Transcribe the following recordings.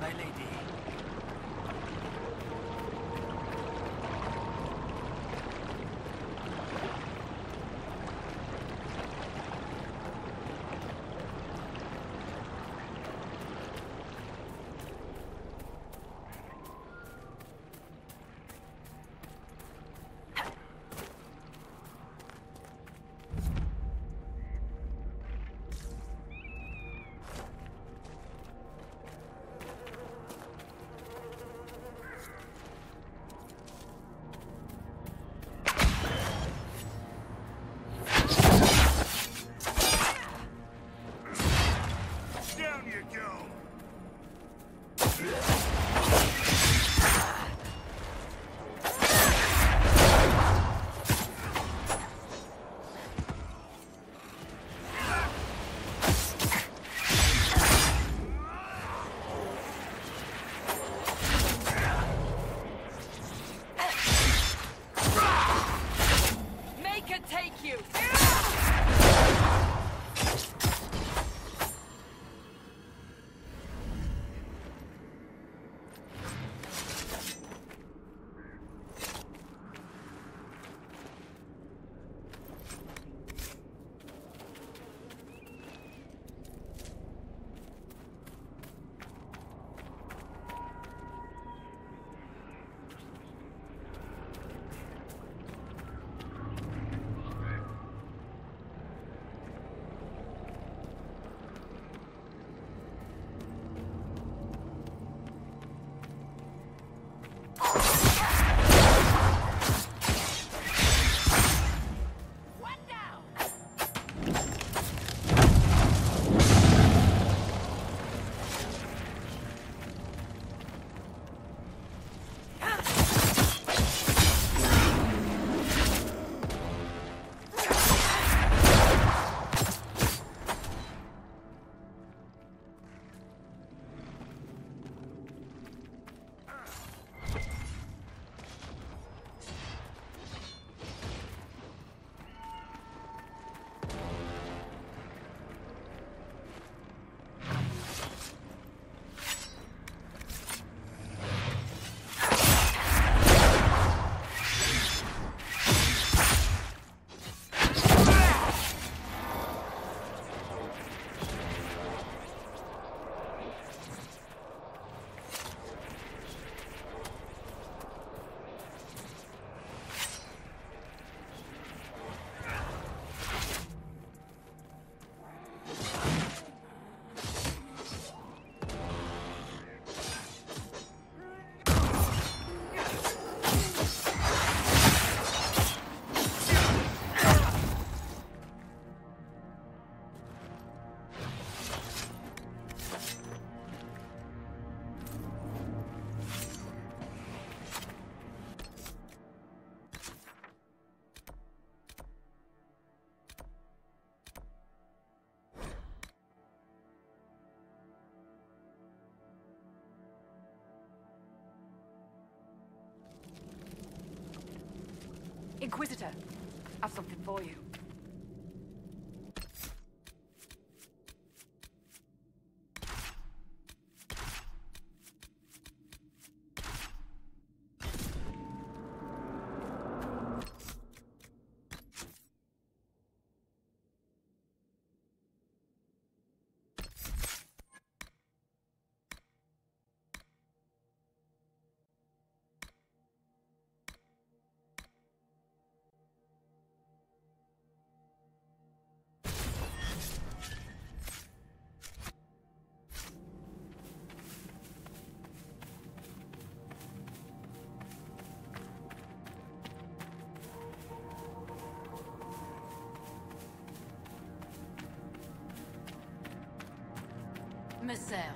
my lady. Inquisitor, I've something for you. Messer.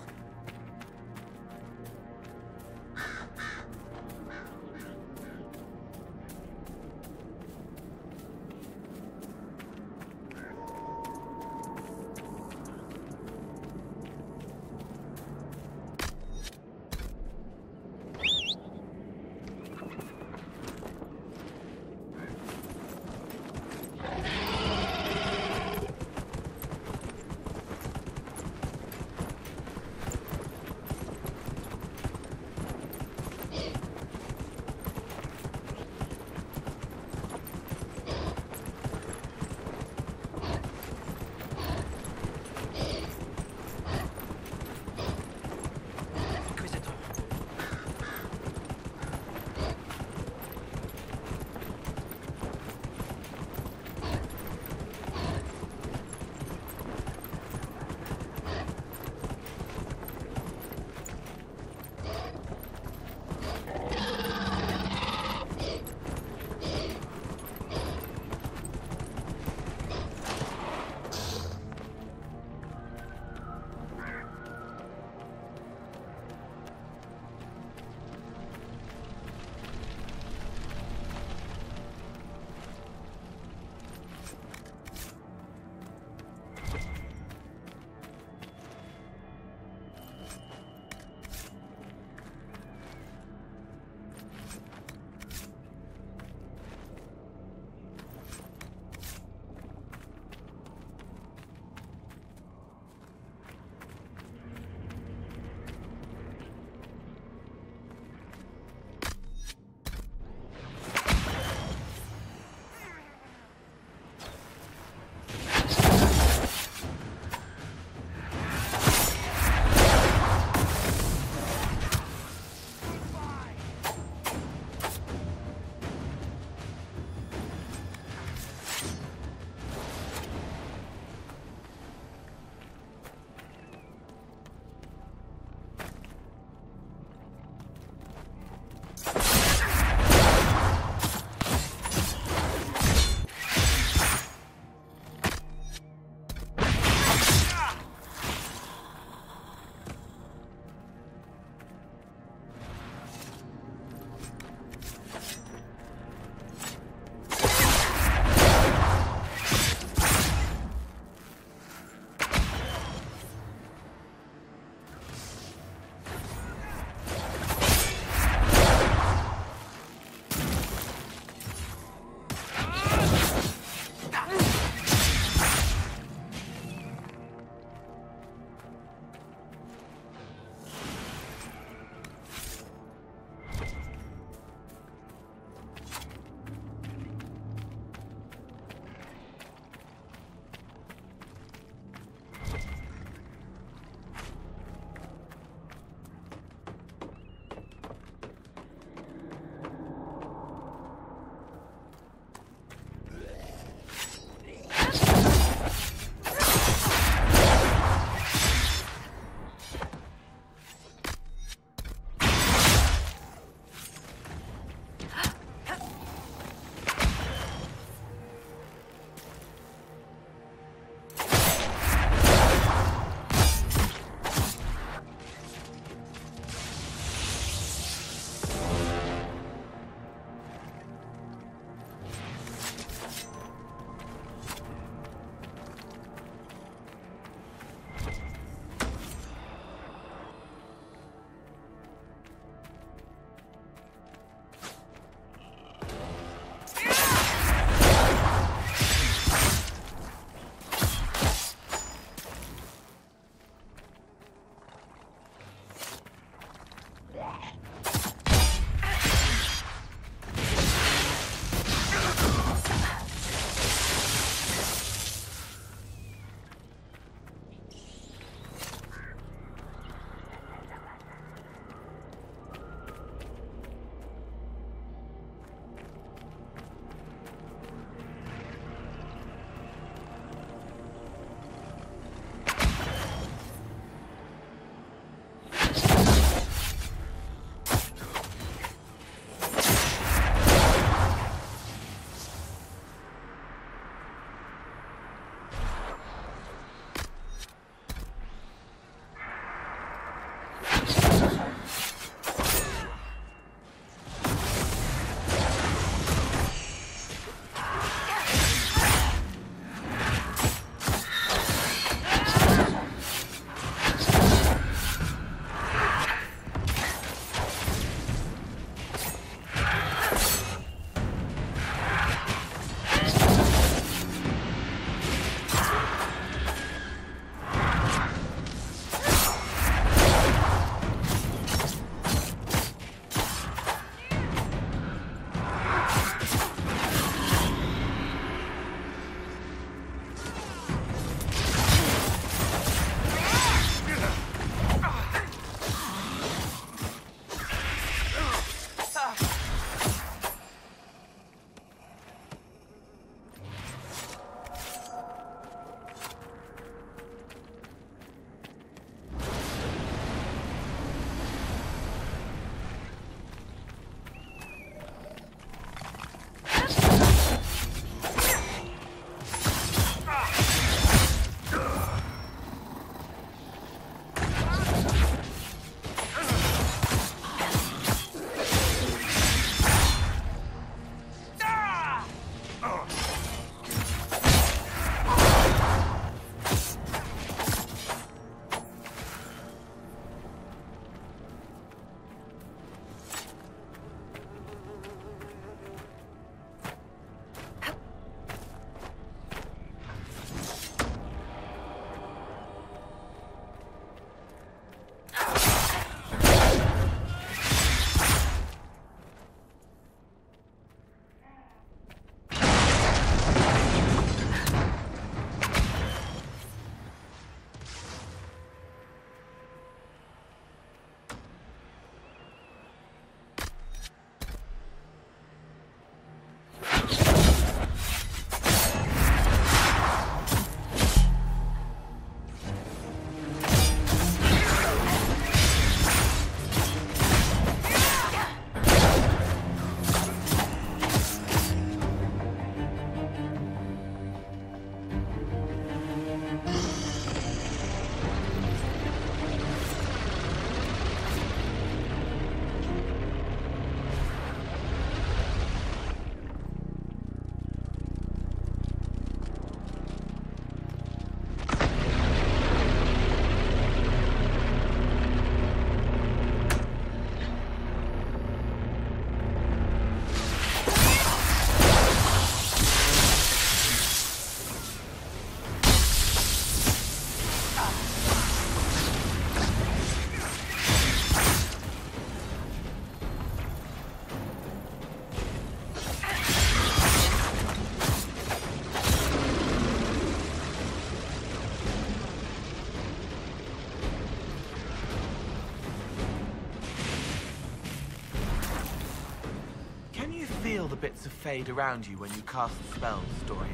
bits of fade around you when you cast spells, Dorian.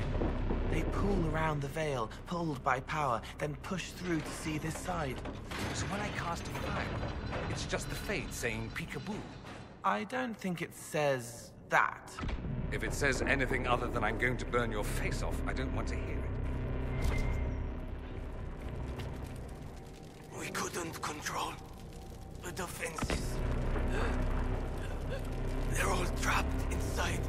They pull around the veil, pulled by power, then push through to see this side. So when I cast a fire, it's just the fade saying peekaboo. I don't think it says that. If it says anything other than I'm going to burn your face off, I don't want to hear it. We couldn't control the defenses. They're all trapped inside.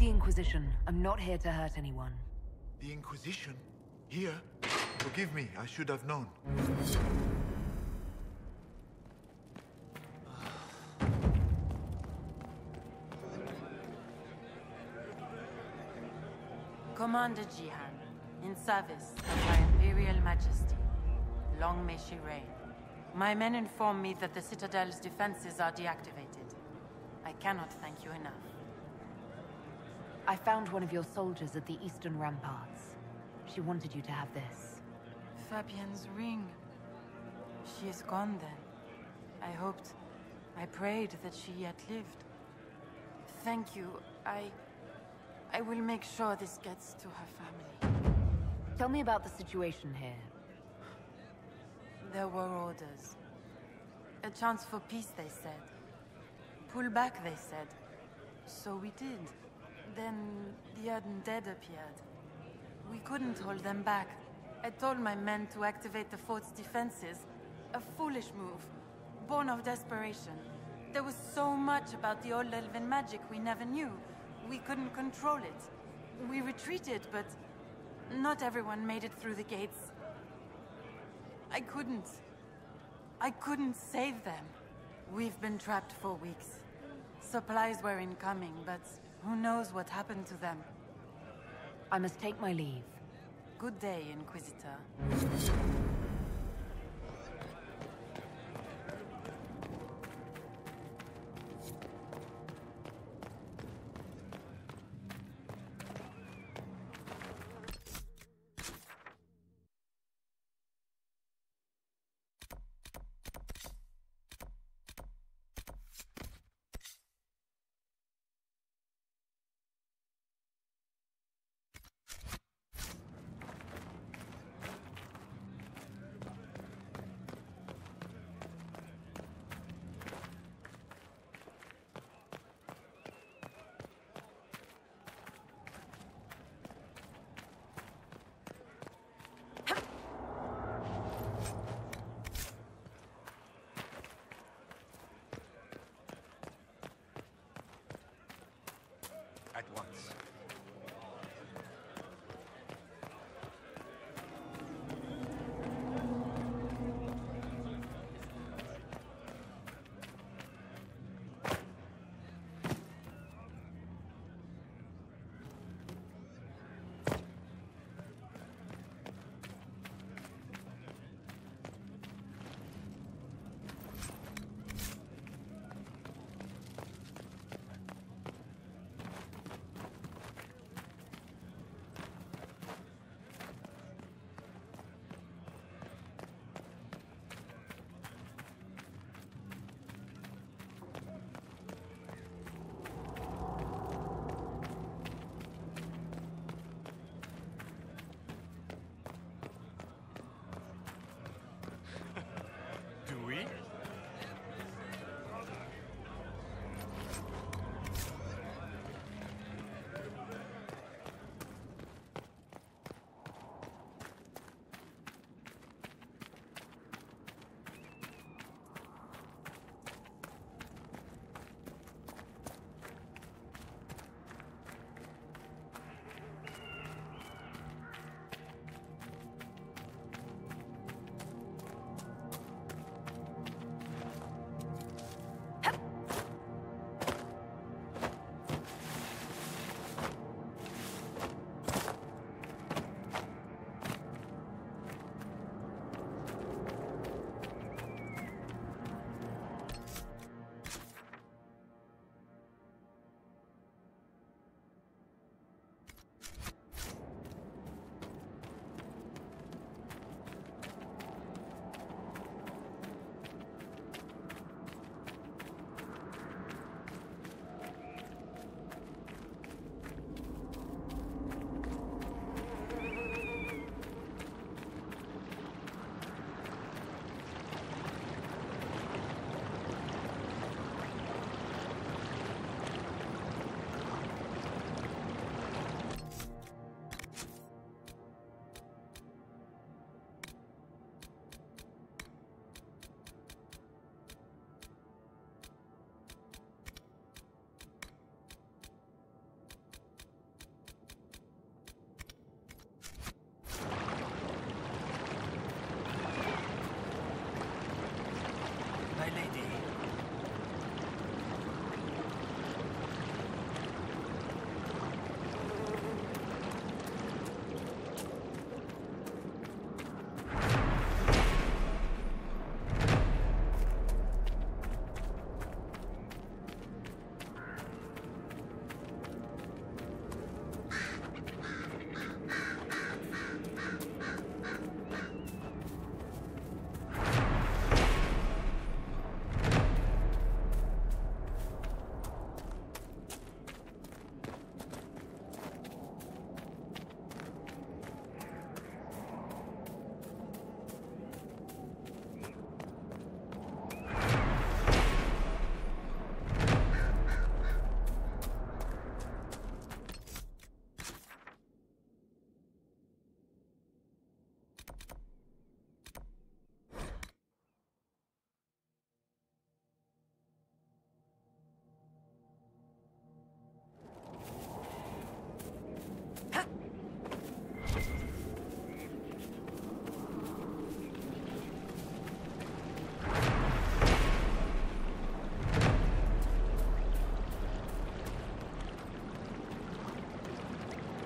the Inquisition. I'm not here to hurt anyone. The Inquisition? Here? Forgive me, I should have known. Commander Jihan, in service of Her Imperial Majesty. Long may she reign. My men inform me that the Citadel's defenses are deactivated. I cannot thank you enough. I found one of your soldiers at the eastern ramparts. She wanted you to have this. Fabienne's ring. She is gone then. I prayed that she yet lived. Thank you. I will make sure this gets to her family. Tell me about the situation here. There were orders. A chance for peace, they said. Pull back, they said. So we did. Then the undead appeared. We couldn't hold them back. I told my men to activate the fort's defenses. A foolish move, born of desperation. There was so much about the old elven magic we never knew. We couldn't control it. We retreated, but not everyone made it through the gates. I couldn't save them. We've been trapped for weeks. Supplies were incoming, but who knows what happened to them. I must take my leave. Good day, Inquisitor.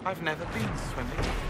I've never been swimming.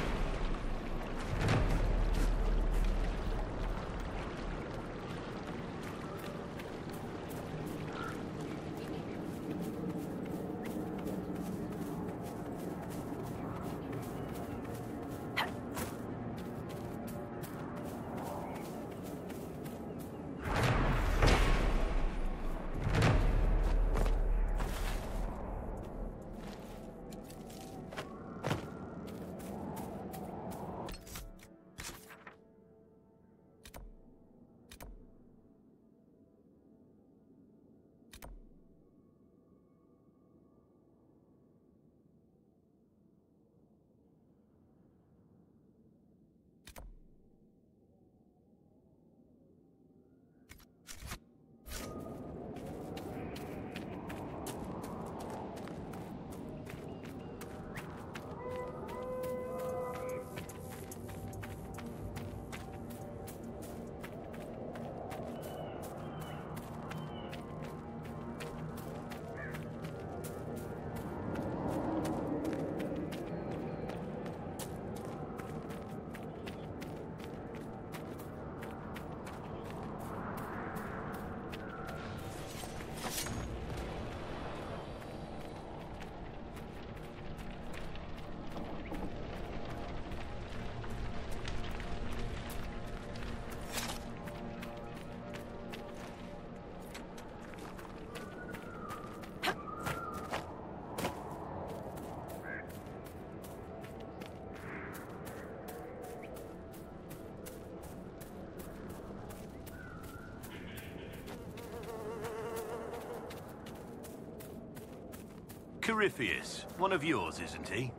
Corypheus, one of yours, isn't he?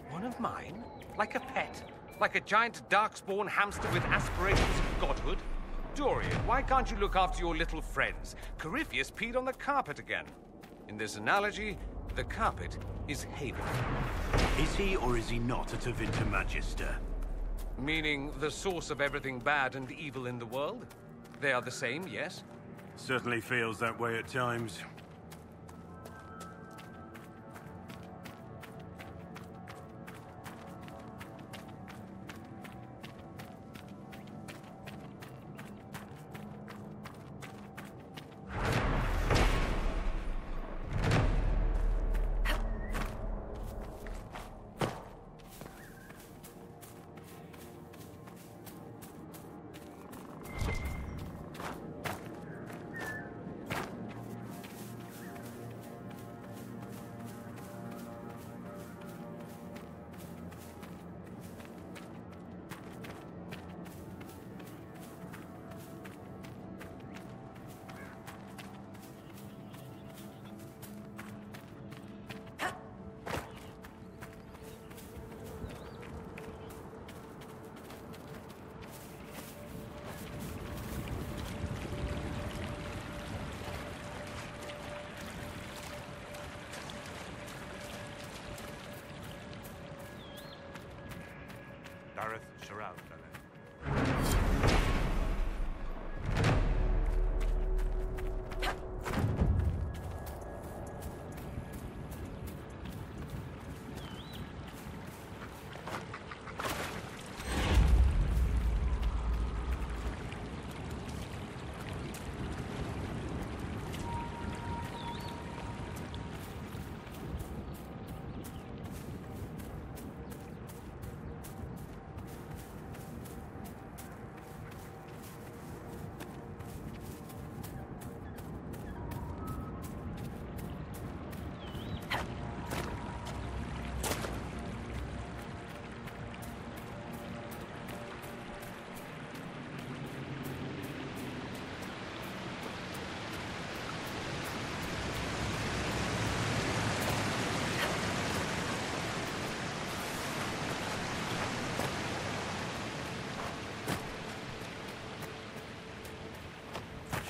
One of mine? Like a pet? Like a giant darkspawn hamster with aspirations of godhood? Dorian, why can't you look after your little friends? Corypheus peed on the carpet again. In this analogy, the carpet is Haven. Is he or is he not at Avinta Magister? Meaning the source of everything bad and evil in the world? They are the same, yes? Certainly feels that way at times.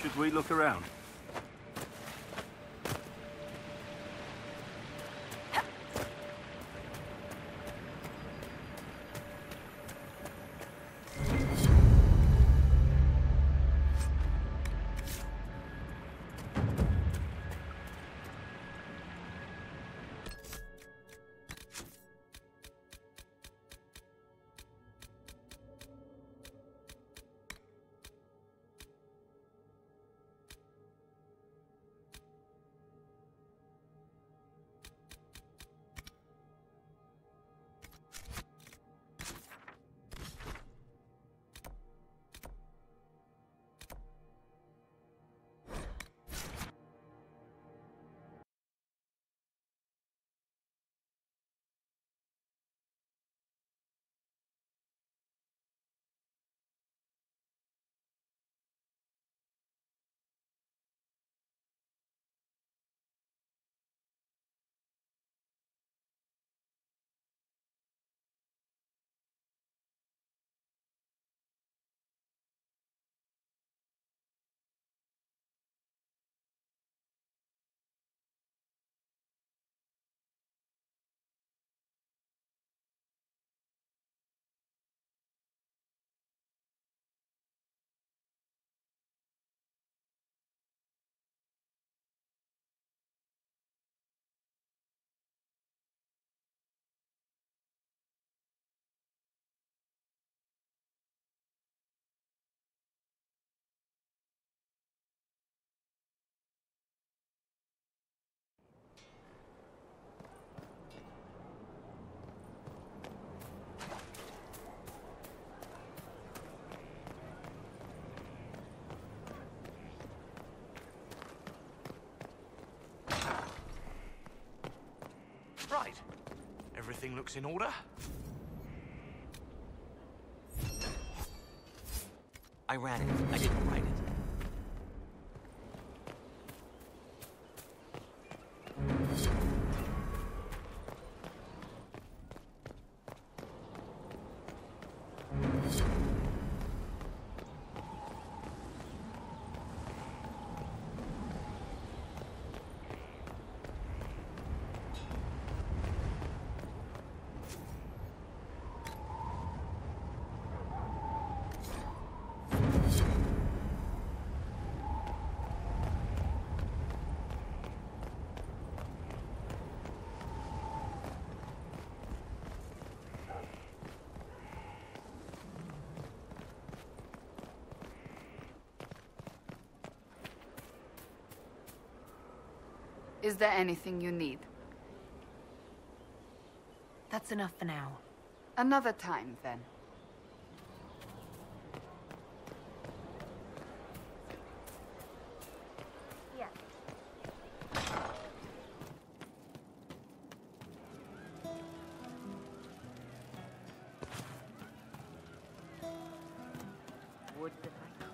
Should we look around? inside. Everything looks in order? I ran it. I didn't write it. Is there anything you need? That's enough for now. Another time, then. Yeah. Would that I could.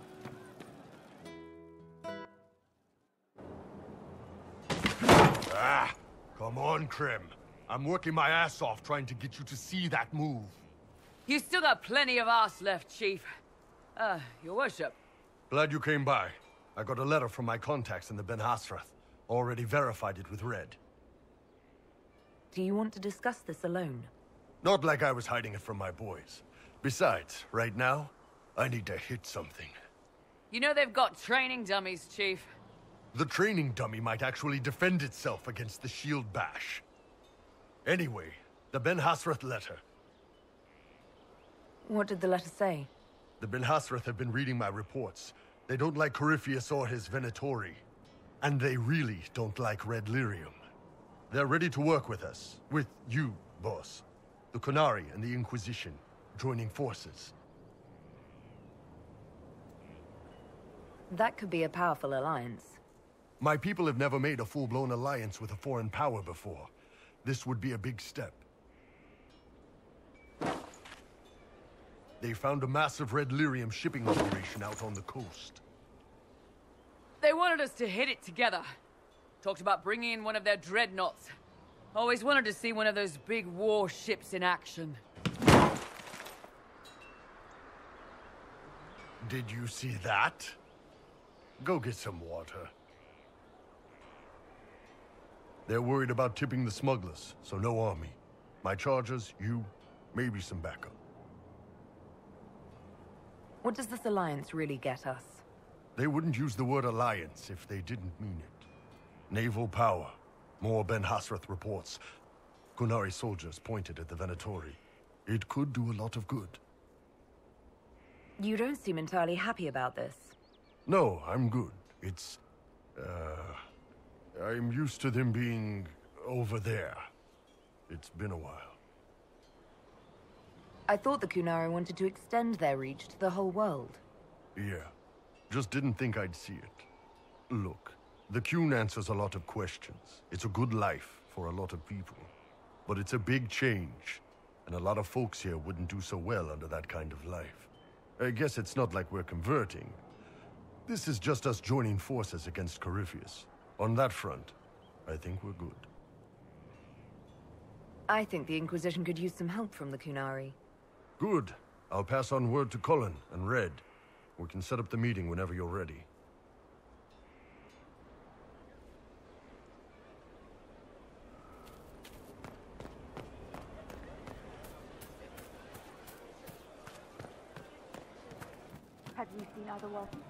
Ah, come on, Krim. I'm working my ass off trying to get you to see that move. You still got plenty of arse left, Chief. Your worship. Glad you came by. I got a letter from my contacts in the Ben Hasrath. Already verified it with Red. Do you want to discuss this alone? Not like I was hiding it from my boys. Besides, right now, I need to hit something. You know they've got training dummies, Chief. The training dummy might actually defend itself against the shield bash. Anyway, the Ben Hasrath letter. What did the letter say? The Ben Hasrath have been reading my reports. They don't like Corypheus or his Venatori. And they really don't like Red Lyrium. They're ready to work with us. With you, boss. The Qunari and the Inquisition, joining forces. That could be a powerful alliance. My people have never made a full-blown alliance with a foreign power before. This would be a big step. They found a massive Red Lyrium shipping operation out on the coast. They wanted us to hit it together. Talked about bringing in one of their dreadnoughts. Always wanted to see one of those big warships in action. Did you see that? Go get some water. They're worried about tipping the smugglers, so no army. My chargers, you, maybe some backup. What does this alliance really get us? They wouldn't use the word alliance if they didn't mean it. Naval power. More Ben Hasrath reports. Qunari soldiers pointed at the Venatori. It could do a lot of good. You don't seem entirely happy about this. No, I'm good. It's... I'm used to them being over there. It's been a while. I thought the Qunari wanted to extend their reach to the whole world. Yeah. Just didn't think I'd see it. Look, the Qun answers a lot of questions. It's a good life for a lot of people. But it's a big change, and a lot of folks here wouldn't do so well under that kind of life. I guess it's not like we're converting. This is just us joining forces against Corypheus. On that front, I think we're good. I think the Inquisition could use some help from the Qunari. Good. I'll pass on word to Cullen and Red. We can set up the meeting whenever you're ready. Have you seen other weapons?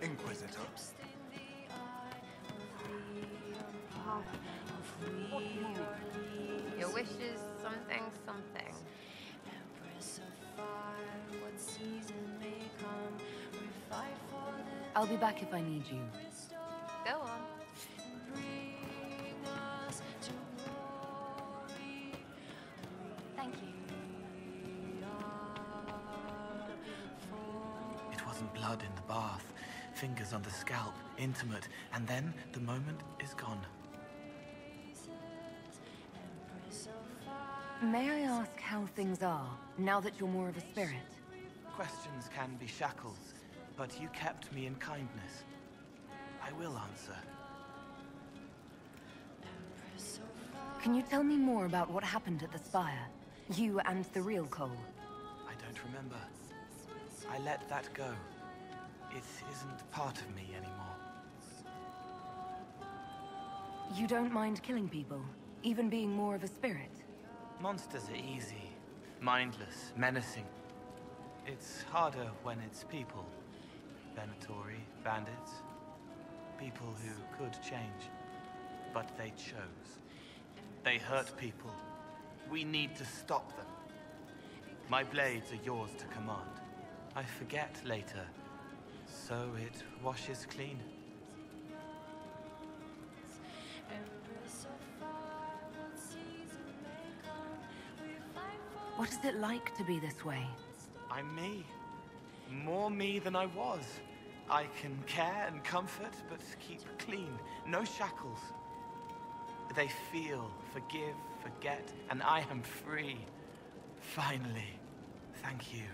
Inquisitor. Your wish is something, something. I'll be back if I need you. Go on. Thank you. It wasn't blood in the bath. Fingers on the scalp, intimate, and then the moment is gone. May I ask how things are, now that you're more of a spirit? Questions can be shackles, but you kept me in kindness. I will answer. Can you tell me more about what happened at the Spire? You and the real Cole? I don't remember. I let that go. It isn't part of me anymore. You don't mind killing people, even being more of a spirit? Monsters are easy, mindless, menacing. It's harder when it's people. Venatori, bandits. People who could change, but they chose. They hurt people. We need to stop them. My blades are yours to command. I forget later, so it washes clean. What is it like to be this way? I'm me. More me than I was. I can care and comfort, but keep clean. No shackles. They feel, forgive, forget, and I am free. Finally. Thank you.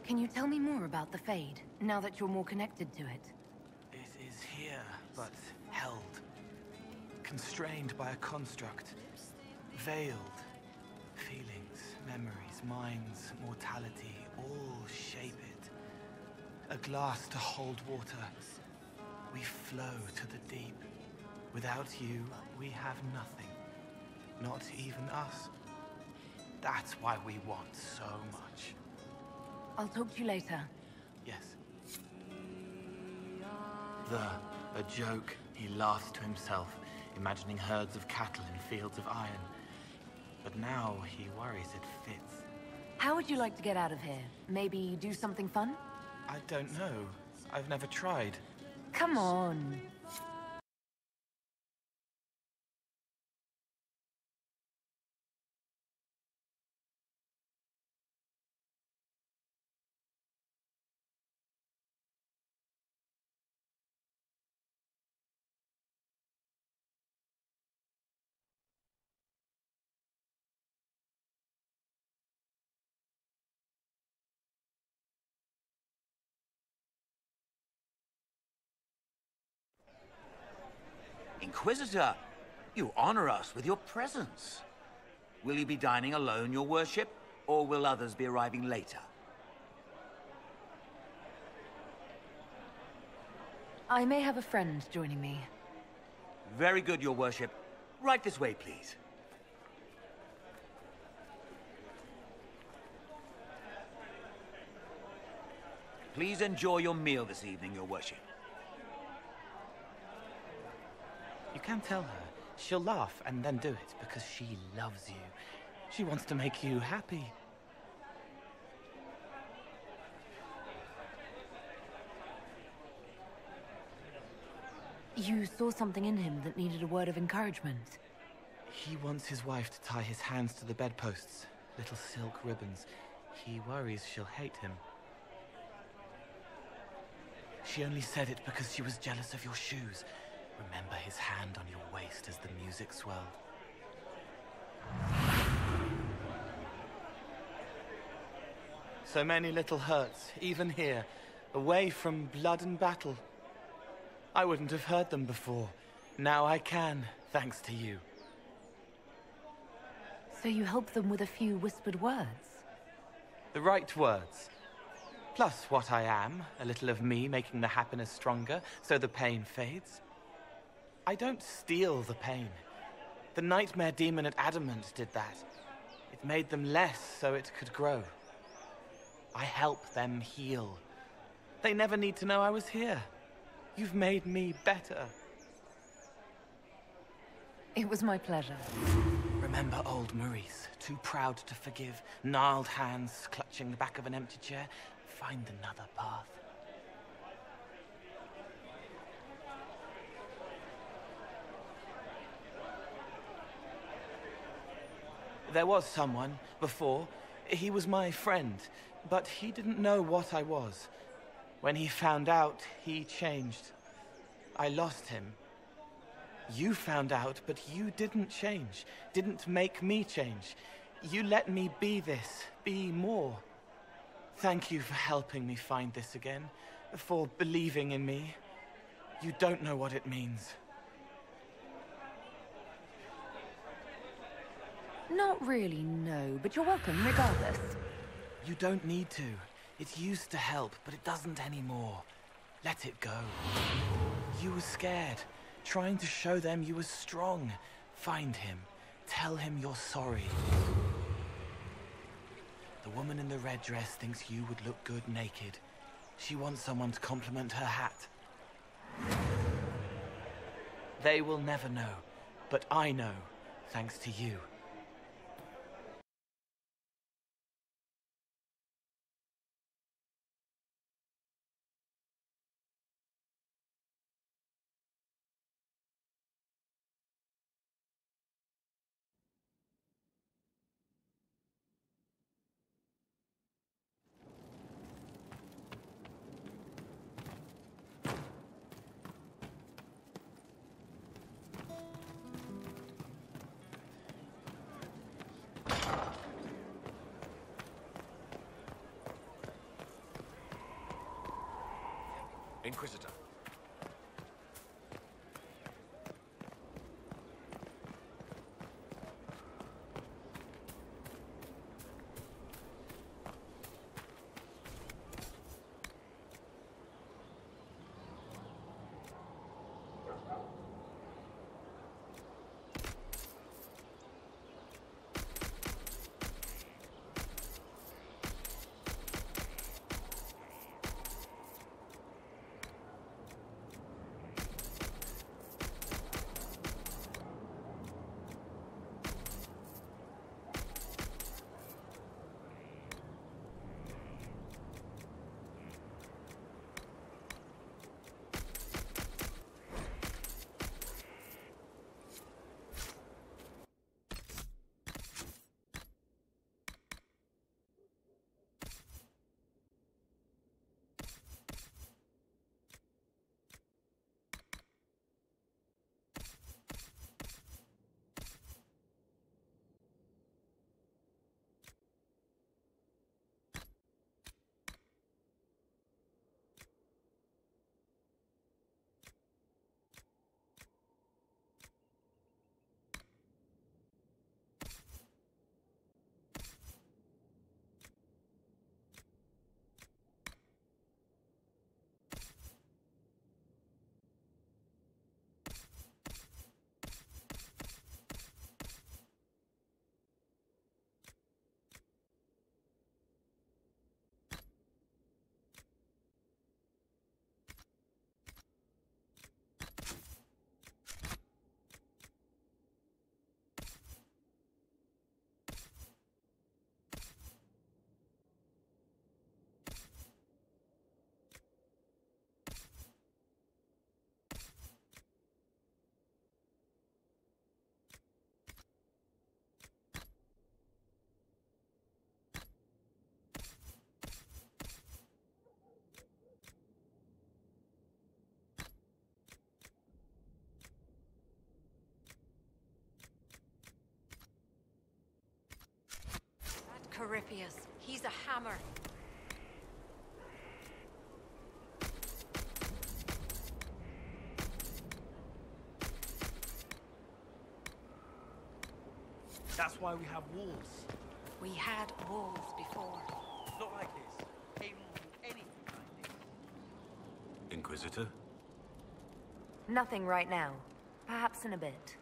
Can you tell me more about the Fade, now that you're more connected to it? It is here, but held. Constrained by a construct. Veiled. Feelings, memories, minds, mortality, all shape it. A glass to hold water. We flow to the deep. Without you, we have nothing. Not even us. That's why we want so much. I'll talk to you later. Yes. A joke. He laughs to himself, imagining herds of cattle in fields of iron. But now he worries it fits. How would you like to get out of here? Maybe do something fun? I don't know. I've never tried. Come on. Inquisitor, you honor us with your presence. Will you be dining alone, your worship, or will others be arriving later? I may have a friend joining me. Very good, your worship. Right this way, please. Please enjoy your meal this evening, your worship. You can tell her. She'll laugh and then do it because she loves you. She wants to make you happy. You saw something in him that needed a word of encouragement. He wants his wife to tie his hands to the bedposts. Little silk ribbons. He worries she'll hate him. She only said it because she was jealous of your shoes. Remember his hand on your waist as the music swelled. So many little hurts, even here, away from blood and battle. I wouldn't have heard them before. Now I can, thanks to you. So you help them with a few whispered words? The right words. Plus what I am, a little of me making the happiness stronger, so the pain fades. I don't steal the pain. The nightmare demon at Adamant did that. It made them less so it could grow. I help them heal. They never need to know I was here. You've made me better. It was my pleasure. Remember old Maurice, too proud to forgive, gnarled hands clutching the back of an empty chair? Find another path. There was someone, before. He was my friend, but he didn't know what I was. When he found out, he changed. I lost him. You found out, but you didn't change. Didn't make me change. You let me be this, be more. Thank you for helping me find this again, for believing in me. You don't know what it means. Not really, no, but you're welcome regardless. You don't need to. It used to help, but it doesn't anymore. Let it go. You were scared, trying to show them you were strong. Find him. Tell him you're sorry. The woman in the red dress thinks you would look good naked. She wants someone to compliment her hat. They will never know, but I know, thanks to you. Inquisitor. Corypheus. He's a hammer. That's why we have walls. We had walls before. Not like this. They won't do anything like this. Inquisitor? Nothing right now. Perhaps in a bit.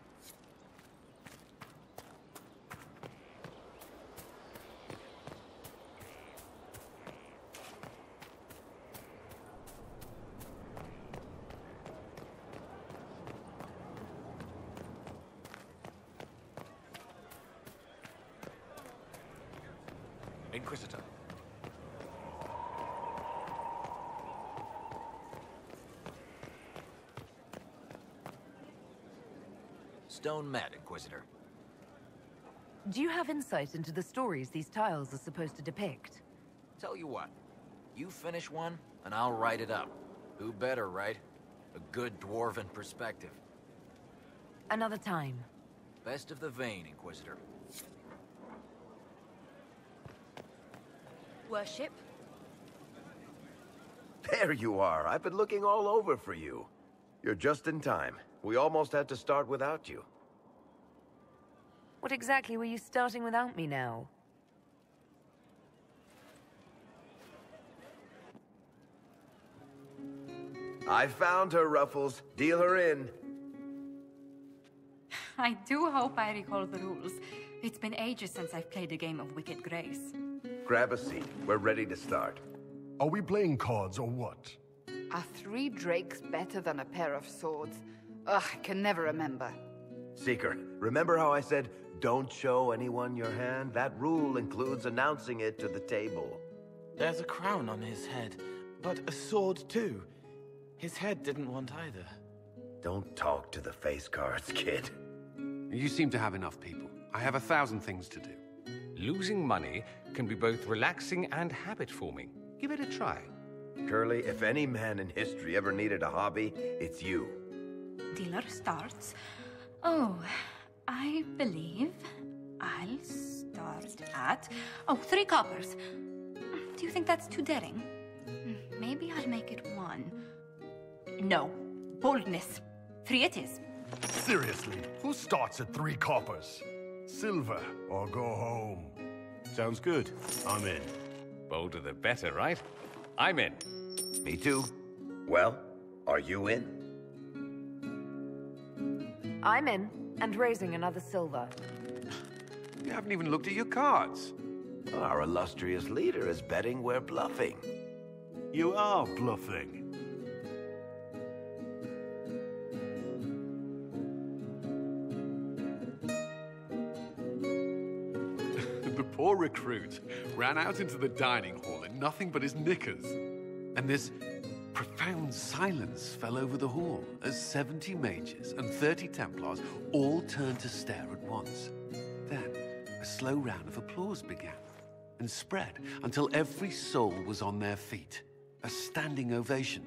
Inquisitor. Stone mad, Inquisitor. Do you have insight into the stories these tiles are supposed to depict? Tell you what, You finish one, and I'll write it up. Who better, right? A good dwarven perspective. Another time. Best of the vein, Inquisitor. Worship? There you are. I've been looking all over for you. You're just in time. We almost had to start without you. What exactly were you starting without me now? I found her, Ruffles. Deal her in. I do hope I recall the rules. It's been ages since I've played a game of Wicked Grace. Grab a seat. We're ready to start. Are we playing cards or what? Are 3 drakes better than a pair of swords? Ugh, I can never remember. Seeker, remember how I said, don't show anyone your hand? That rule includes announcing it to the table. There's a crown on his head, but a sword too. His head didn't want either. Don't talk to the face cards, kid. You seem to have enough people. I have 1,000 things to do. Losing money can be both relaxing and habit-forming. Give it a try. Curly, if any man in history ever needed a hobby, it's you. Dealer starts. Oh, I believe I'll start at... Oh, 3 coppers. Do you think that's too daring? Maybe I'll make it 1. No. Boldness. 3 it is. Seriously, who starts at 3 coppers? Silver or go home. Sounds good. I'm in. Bolder the better, right? I'm in. Me too. Well, are you in? I'm in, and raising another silver. You haven't even looked at your cards. Our illustrious leader is betting we're bluffing. You are bluffing. The poor recruit ran out into the dining hall in nothing but his knickers. And this profound silence fell over the hall as 70 mages and 30 Templars all turned to stare at once. Then, a slow round of applause began and spread until every soul was on their feet. A standing ovation.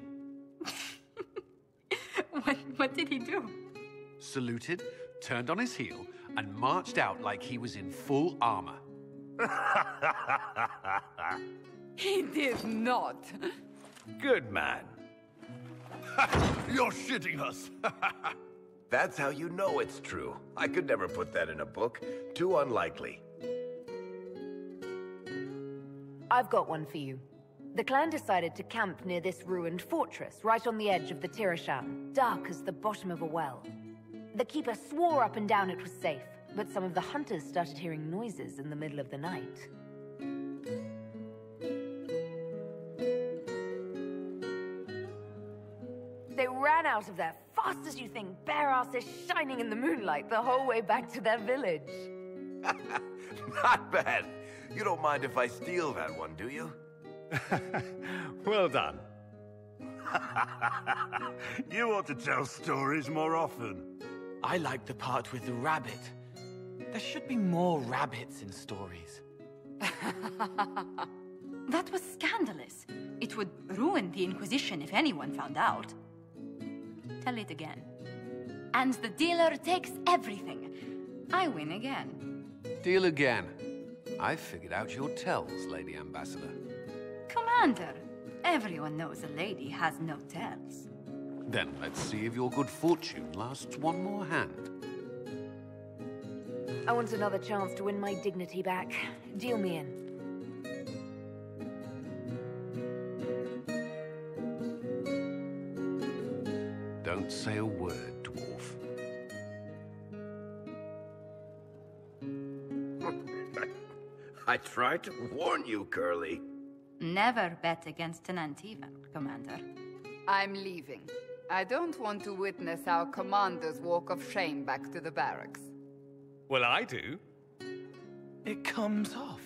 What did he do? Saluted, turned on his heel, and marched out like he was in full armor. He did not. Good man. You're shitting us. That's how you know it's true. I could never put that in a book. Too unlikely. I've got one for you. The clan decided to camp near this ruined fortress, right on the edge of the Tirasham, dark as the bottom of a well. The keeper swore up and down it was safe, but some of the hunters started hearing noises in the middle of the night. They ran out of there fast as you think, bare asses shining in the moonlight the whole way back to their village. Not bad. You don't mind if I steal that one, do you? Well done. You ought to tell stories more often. I like the part with the rabbit. There should be more rabbits in stories. That was scandalous. It would ruin the Inquisition if anyone found out. Tell it again. And the dealer takes everything. I win again. Deal again. I've figured out your tells, Lady Ambassador. Commander, everyone knows a lady has no tells. Then let's see if your good fortune lasts one more hand. I want another chance to win my dignity back. Deal me in. Don't say a word, dwarf. I tried to warn you, Curly. Never bet against an Antivan, Commander. I'm leaving. I don't want to witness our commander's walk of shame back to the barracks. Well, I do. It comes off.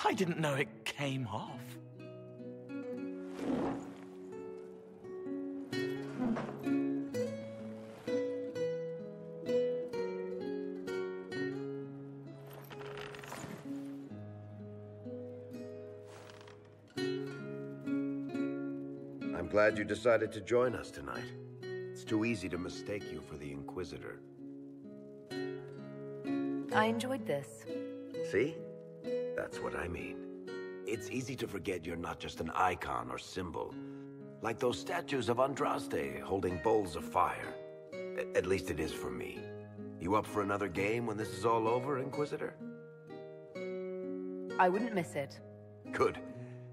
I didn't know it came off. I'm glad you decided to join us tonight. It's too easy to mistake you for the Inquisitor. I enjoyed this. See? That's what I mean. It's easy to forget you're not just an icon or symbol. Like those statues of Andraste holding bowls of fire. At least it is for me. You up for another game when this is all over, Inquisitor? I wouldn't miss it. Good.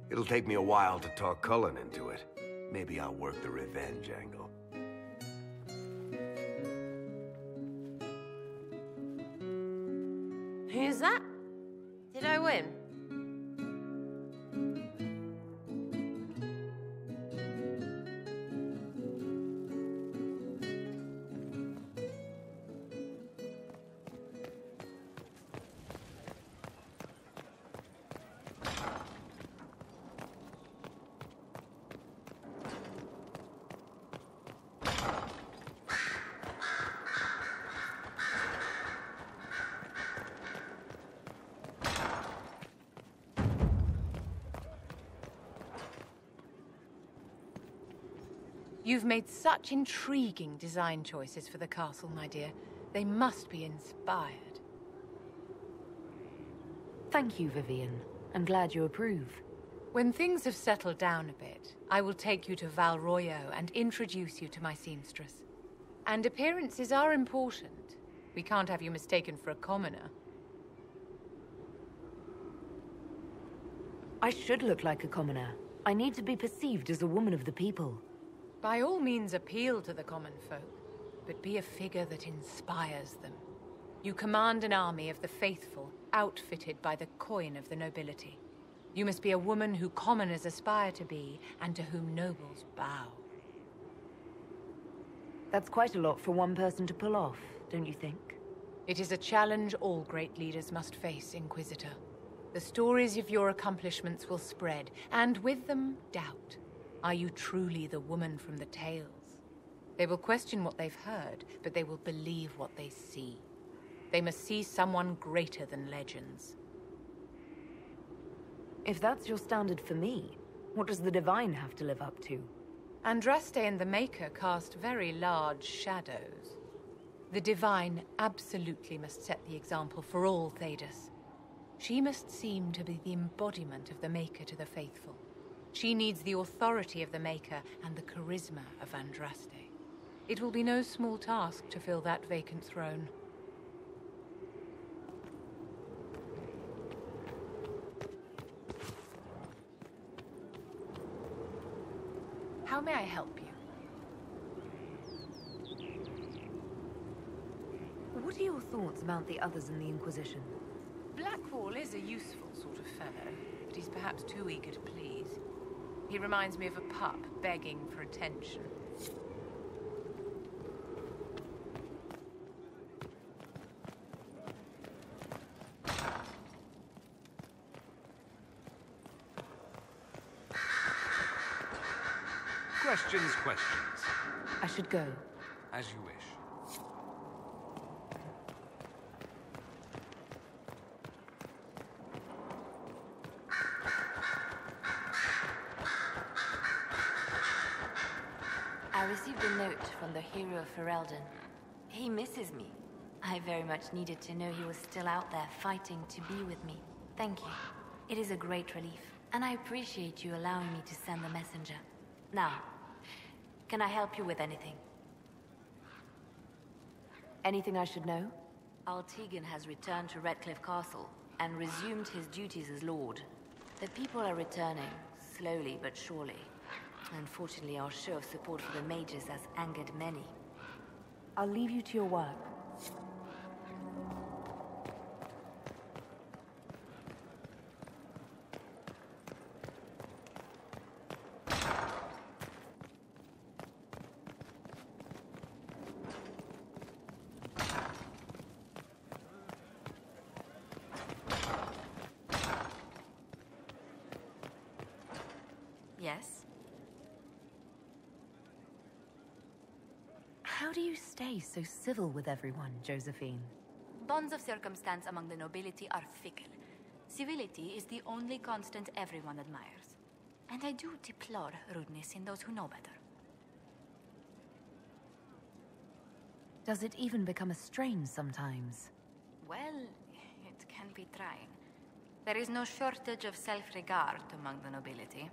It'll take me a while to talk Cullen into it. Maybe I'll work the revenge angle. Who's that? Did I win? You've made such intriguing design choices for the castle, my dear. They must be inspired. Thank you, Vivian. I'm glad you approve. When things have settled down a bit, I will take you to Valroyo and introduce you to my seamstress. And appearances are important. We can't have you mistaken for a commoner. I should look like a commoner. I need to be perceived as a woman of the people. By all means appeal to the common folk, but be a figure that inspires them. You command an army of the faithful, outfitted by the coin of the nobility. You must be a woman who commoners aspire to be, and to whom nobles bow. That's quite a lot for one person to pull off, don't you think? It is a challenge all great leaders must face, Inquisitor. The stories of your accomplishments will spread, and with them, doubt. Are you truly the woman from the tales? They will question what they've heard, but they will believe what they see. They must see someone greater than legends. If that's your standard for me, what does the Divine have to live up to? Andraste and the Maker cast very large shadows. The Divine absolutely must set the example for all Thedas. She must seem to be the embodiment of the Maker to the faithful. She needs the authority of the Maker and the charisma of Andraste. It will be no small task to fill that vacant throne. How may I help you? What are your thoughts about the others in the Inquisition? Blackwall is a useful sort of fellow, but he's perhaps too eager to please. He reminds me of a pup begging for attention. Questions. I should go. As you wish. I received a note from the hero of Ferelden. He misses me. I very much needed to know he was still out there fighting to be with me. Thank you. It is a great relief, and I appreciate you allowing me to send the messenger. Now, can I help you with anything? Anything I should know? Altegan has returned to Redcliffe Castle and resumed his duties as Lord. The people are returning, slowly but surely. Unfortunately, our show of support for the mages has angered many. I'll leave you to your work. Yes? How do you stay so civil with everyone, Josephine? Bonds of circumstance among the nobility are fickle. Civility is the only constant everyone admires. And I do deplore rudeness in those who know better. Does it even become a strain sometimes? Well, it can be trying. There is no shortage of self-regard among the nobility.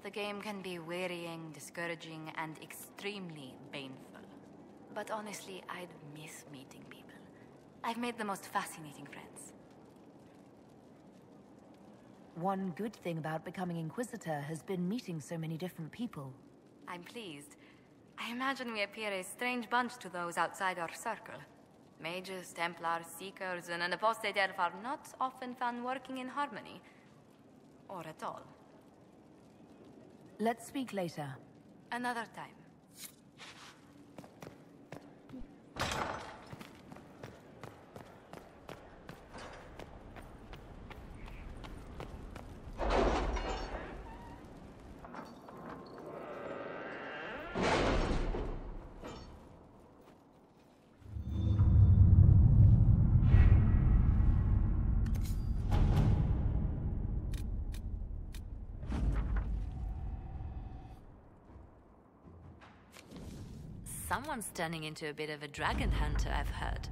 The game can be wearying, discouraging, and extremely painful. But honestly, I'd miss meeting people. I've made the most fascinating friends. One good thing about becoming Inquisitor has been meeting so many different people. I'm pleased. I imagine we appear a strange bunch to those outside our circle. Mages, Templars, Seekers, and an apostate elf are not often found working in harmony. Or at all. Let's speak later. Another time. Someone's turning into a bit of a dragon hunter, I've heard.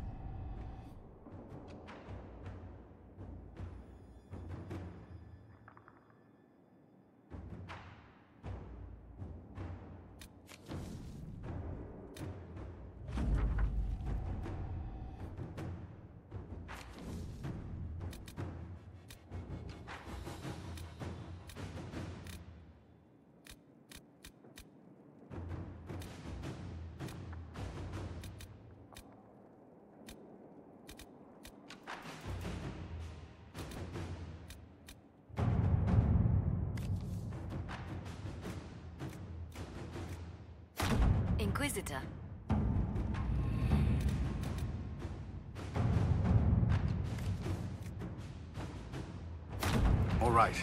Inquisitor. All right.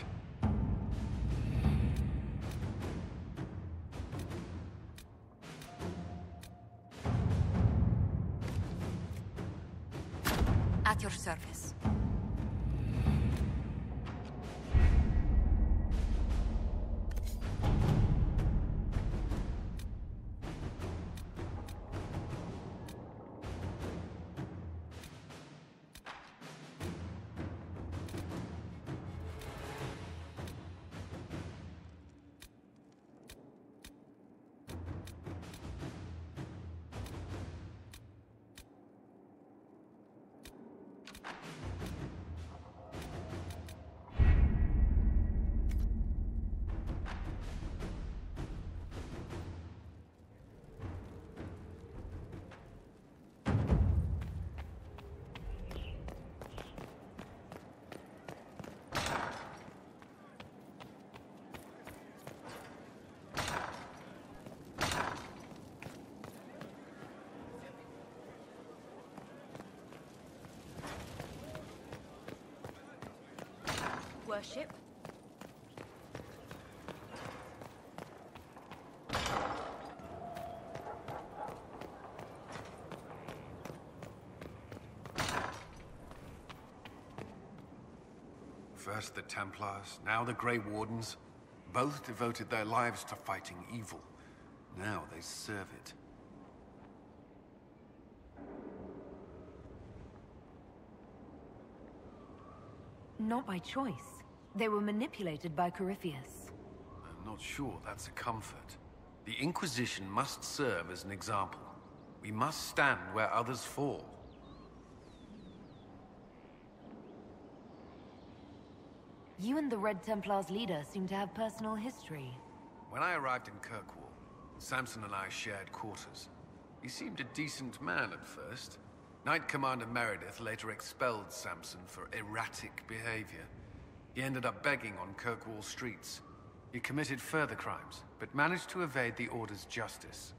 At your service. Worship. First the Templars, now the Grey Wardens. Both devoted their lives to fighting evil. Now they serve it. Not by choice. They were manipulated by Corypheus. I'm not sure that's a comfort. The Inquisition must serve as an example. We must stand where others fall. You and the Red Templars leader seem to have personal history. When I arrived in Kirkwall, Samson and I shared quarters. He seemed a decent man at first. Knight Commander Meredith later expelled Samson for erratic behavior. He ended up begging on Kirkwall streets. He committed further crimes, but managed to evade the Order's justice.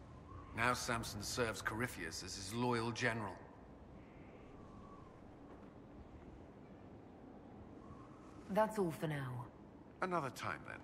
Now Samson serves Corypheus as his loyal general. That's all for now. Another time, then.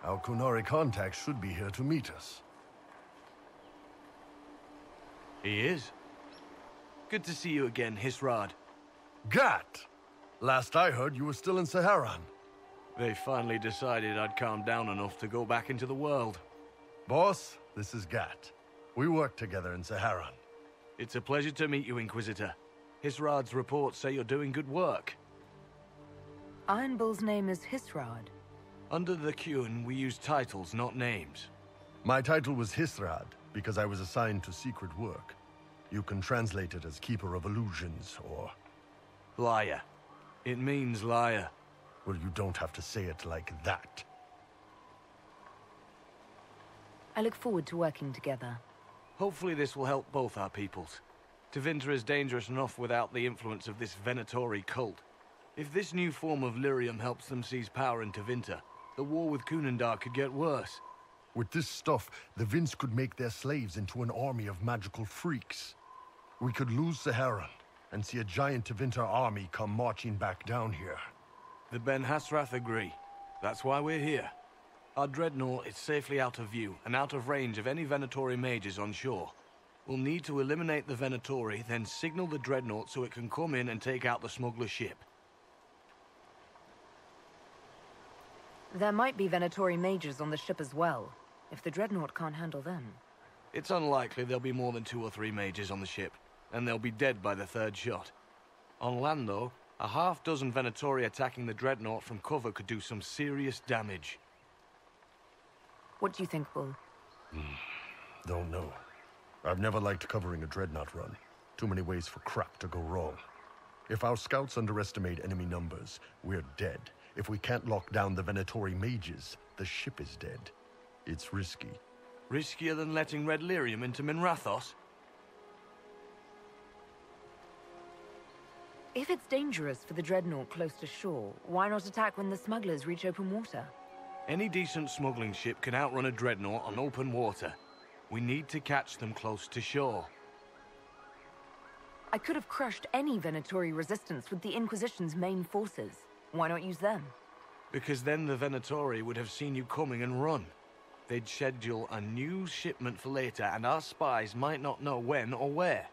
Our Kunari contact should be here to meet us. He is. Good to see you again, Hisrad. Gat! Last I heard, you were still in Saharan. They finally decided I'd calmed down enough to go back into the world. Boss, this is Gat. We work together in Saharan. It's a pleasure to meet you, Inquisitor. Hisrad's reports say you're doing good work. Iron Bull's name is Hisrad. Under the Qun, we use titles, not names. My title was Hisrad, because I was assigned to secret work. You can translate it as Keeper of Illusions, or... Liar. It means liar. Well, you don't have to say it like that. I look forward to working together. Hopefully this will help both our peoples. Tevinter is dangerous enough without the influence of this Venatori cult. If this new form of lyrium helps them seize power in Tevinter, the war with Kunandar could get worse. With this stuff, the Vince could make their slaves into an army of magical freaks. We could lose Saharan, and see a giant Tevinter army come marching back down here. The Ben Hasrath agree. That's why we're here. Our dreadnought is safely out of view, and out of range of any Venatori mages on shore. We'll need to eliminate the Venatori, then signal the dreadnought so it can come in and take out the smuggler ship. There might be Venatori mages on the ship as well, if the dreadnought can't handle them. It's unlikely there'll be more than 2 or 3 mages on the ship, and they'll be dead by the 3rd shot. On land, though, a half-dozen Venatori attacking the dreadnought from cover could do some serious damage. What do you think, Bull? Don't know. I've never liked covering a dreadnought run. Too many ways for crap to go wrong. If our scouts underestimate enemy numbers, we're dead. If we can't lock down the Venatori mages, the ship is dead. It's risky. Riskier than letting Red Lyrium into Minrathos? If it's dangerous for the dreadnought close to shore, why not attack when the smugglers reach open water? Any decent smuggling ship can outrun a dreadnought on open water. We need to catch them close to shore. I could have crushed any Venatori resistance with the Inquisition's main forces. Why not use them? Because then the Venatori would have seen you coming and run. They'd schedule a new shipment for later, and our spies might not know when or where.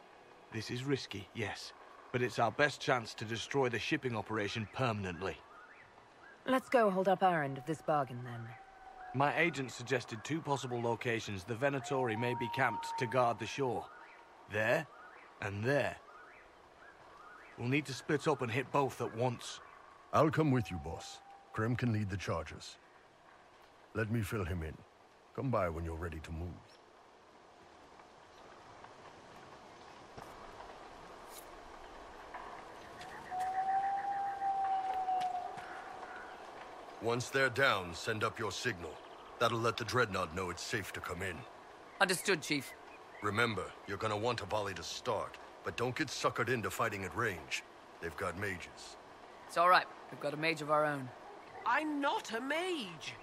This is risky, yes, but it's our best chance to destroy the shipping operation permanently. Let's go hold up our end of this bargain, then. My agent suggested 2 possible locations the Venatori may be camped to guard the shore. There, and there. We'll need to split up and hit both at once. I'll come with you, boss. Krem can lead the charges. Let me fill him in. Come by when you're ready to move. Once they're down, send up your signal. That'll let the dreadnought know it's safe to come in. Understood, Chief. Remember, you're gonna want a volley to start, but don't get suckered into fighting at range. They've got mages. It's all right. We've got a mage of our own. I'm not a mage.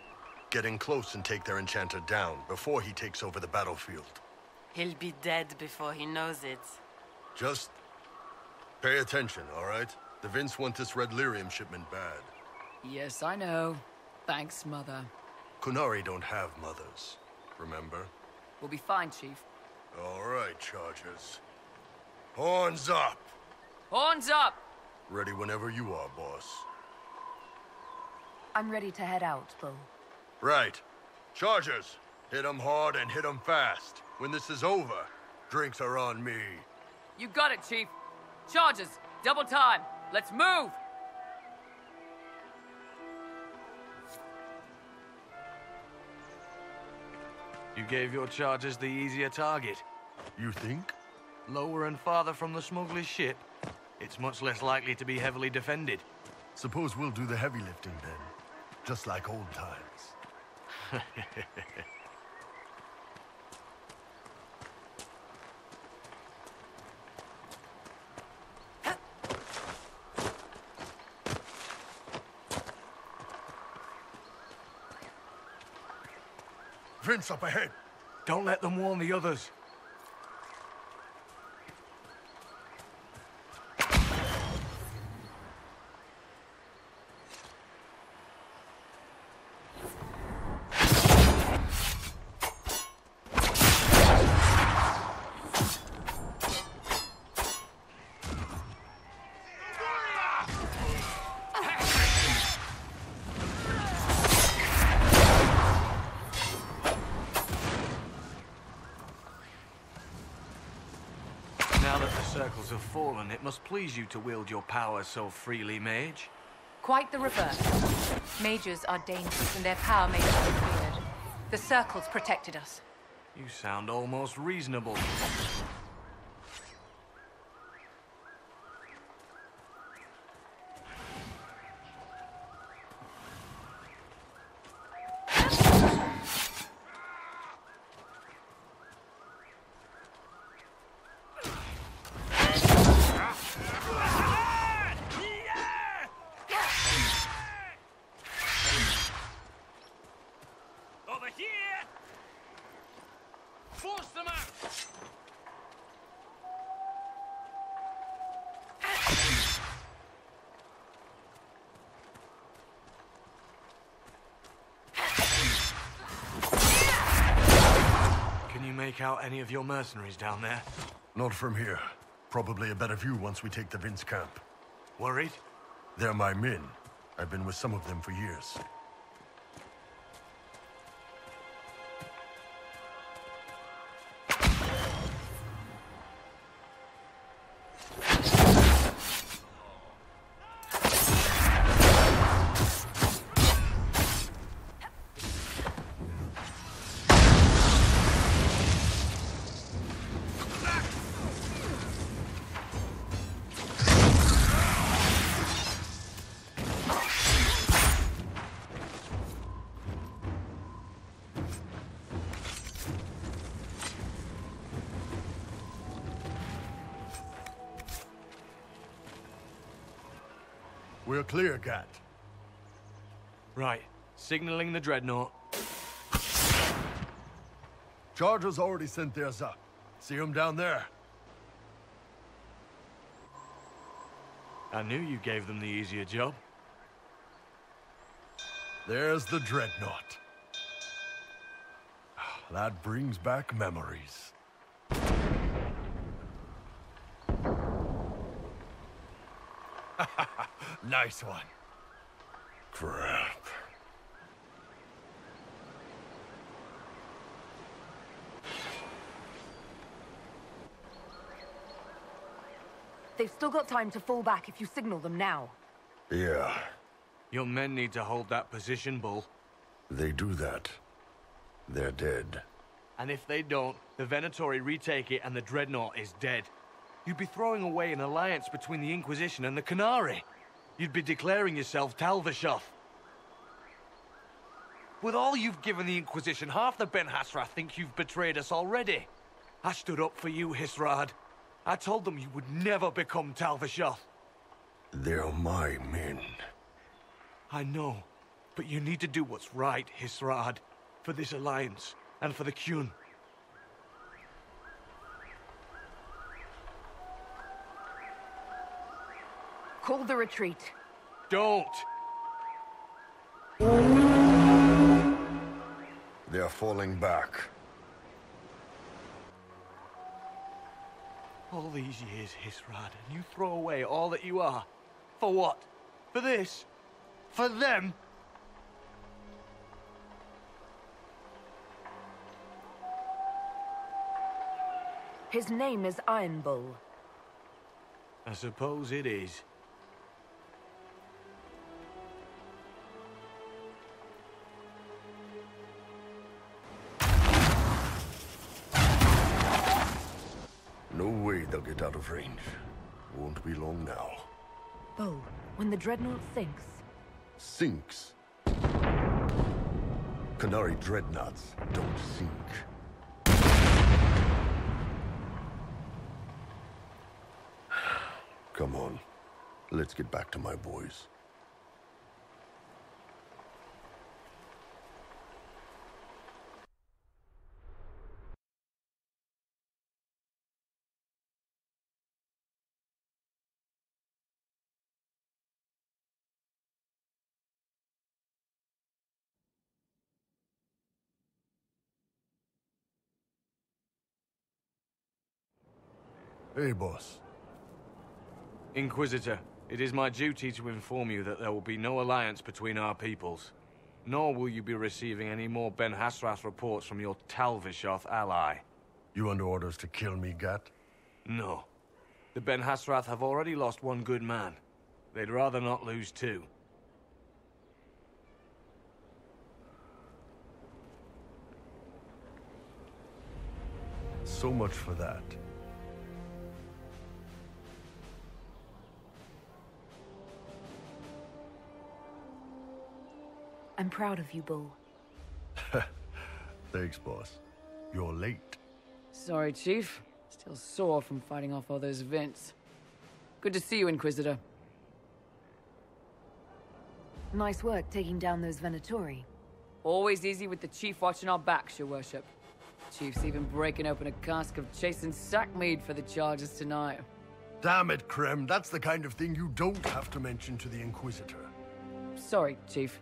Get in close and take their enchanter down before he takes over the battlefield. He'll be dead before he knows it. Just pay attention, all right? The Vince want this Red Lyrium shipment bad. Yes, I know. Thanks, Mother. Kunari don't have mothers, remember? We'll be fine, Chief. All right, Chargers. Horns up! Horns up! Ready whenever you are, boss. I'm ready to head out, Bull. Right. Chargers, hit 'em hard and hit 'em fast. When this is over, drinks are on me. You got it, Chief. Charges, double time. Let's move! You gave your charges the easier target. You think? Lower and farther from the smuggler's ship, it's much less likely to be heavily defended. Suppose we'll do the heavy lifting then. Just like old times. Vince up ahead. Don't let them warn the others. circles have fallen, it must please you to wield your power so freely, mage. Quite the reverse. Mages are dangerous, and their power may be feared. The circles protected us. You sound almost reasonable. Over here! Force them out! Can you make out any of your mercenaries down there? Not from here. Probably a better view once we take the Vince camp. Worried? They're my men. I've been with some of them for years. We're clear, Gat. Right. Signaling the dreadnought. Chargers already sent theirs up. See them down there? I knew you gave them the easier job. There's the dreadnought. That brings back memories. Nice one. Crap. They've still got time to fall back if you signal them now. Yeah. Your men need to hold that position, Bull. They do that. They're dead. And if they don't, the Venatori retake it and the dreadnought is dead. You'd be throwing away an alliance between the Inquisition and the Canary. You'd be declaring yourself Talvishoth. With all you've given the Inquisition, half the Ben Hassrath think you've betrayed us already. I stood up for you, Hisrad. I told them you would never become Talvishoth. They're my men. I know, but you need to do what's right, Hisrad. For this alliance, and for the Qun. Call the retreat. Don't! They're falling back. All these years, Hisrad, and you throw away all that you are. For what? For this? For them? His name is Iron Bull. I suppose it is. No way they'll get out of range. Won't be long now. Bull, when the dreadnought sinks... Sinks? Canary dreadnoughts don't sink. Come on. Let's get back to my boys. Hey, boss. Inquisitor, it is my duty to inform you that there will be no alliance between our peoples. Nor will you be receiving any more Ben Hassrath reports from your Talvishoth ally. You under orders to kill me, Gat? No. The Ben Hasrath have already lost one good man. They'd rather not lose two. So much for that. I'm proud of you, Bull. Thanks, boss. You're late. Sorry, Chief. Still sore from fighting off all those vents. Good to see you, Inquisitor. Nice work taking down those Venatori. Always easy with the Chief watching our backs, your worship. Chief's even breaking open a cask of chastened sack mead for the charges tonight. Damn it, Krem. That's the kind of thing you don't have to mention to the Inquisitor. Sorry, Chief.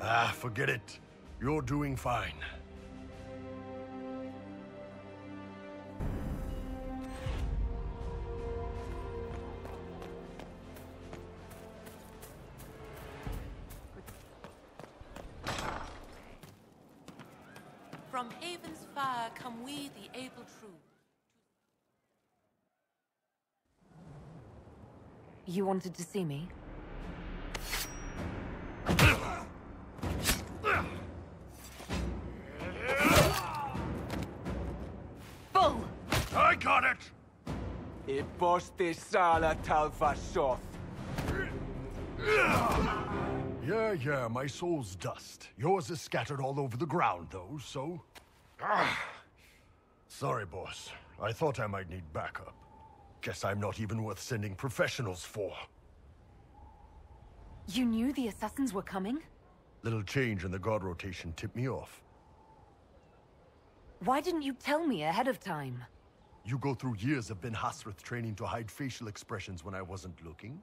Ah, forget it. You're doing fine. From Haven's fire come we, the able true. You wanted to see me? Bull! I got it! Yeah, my soul's dust. Yours is scattered all over the ground, though, so... Sorry, boss. I thought I might need backup. Guess I'm not even worth sending professionals for. You knew the assassins were coming? Little change in the guard rotation tipped me off. Why didn't you tell me ahead of time? You go through years of Ben Hasrath training to hide facial expressions when I wasn't looking.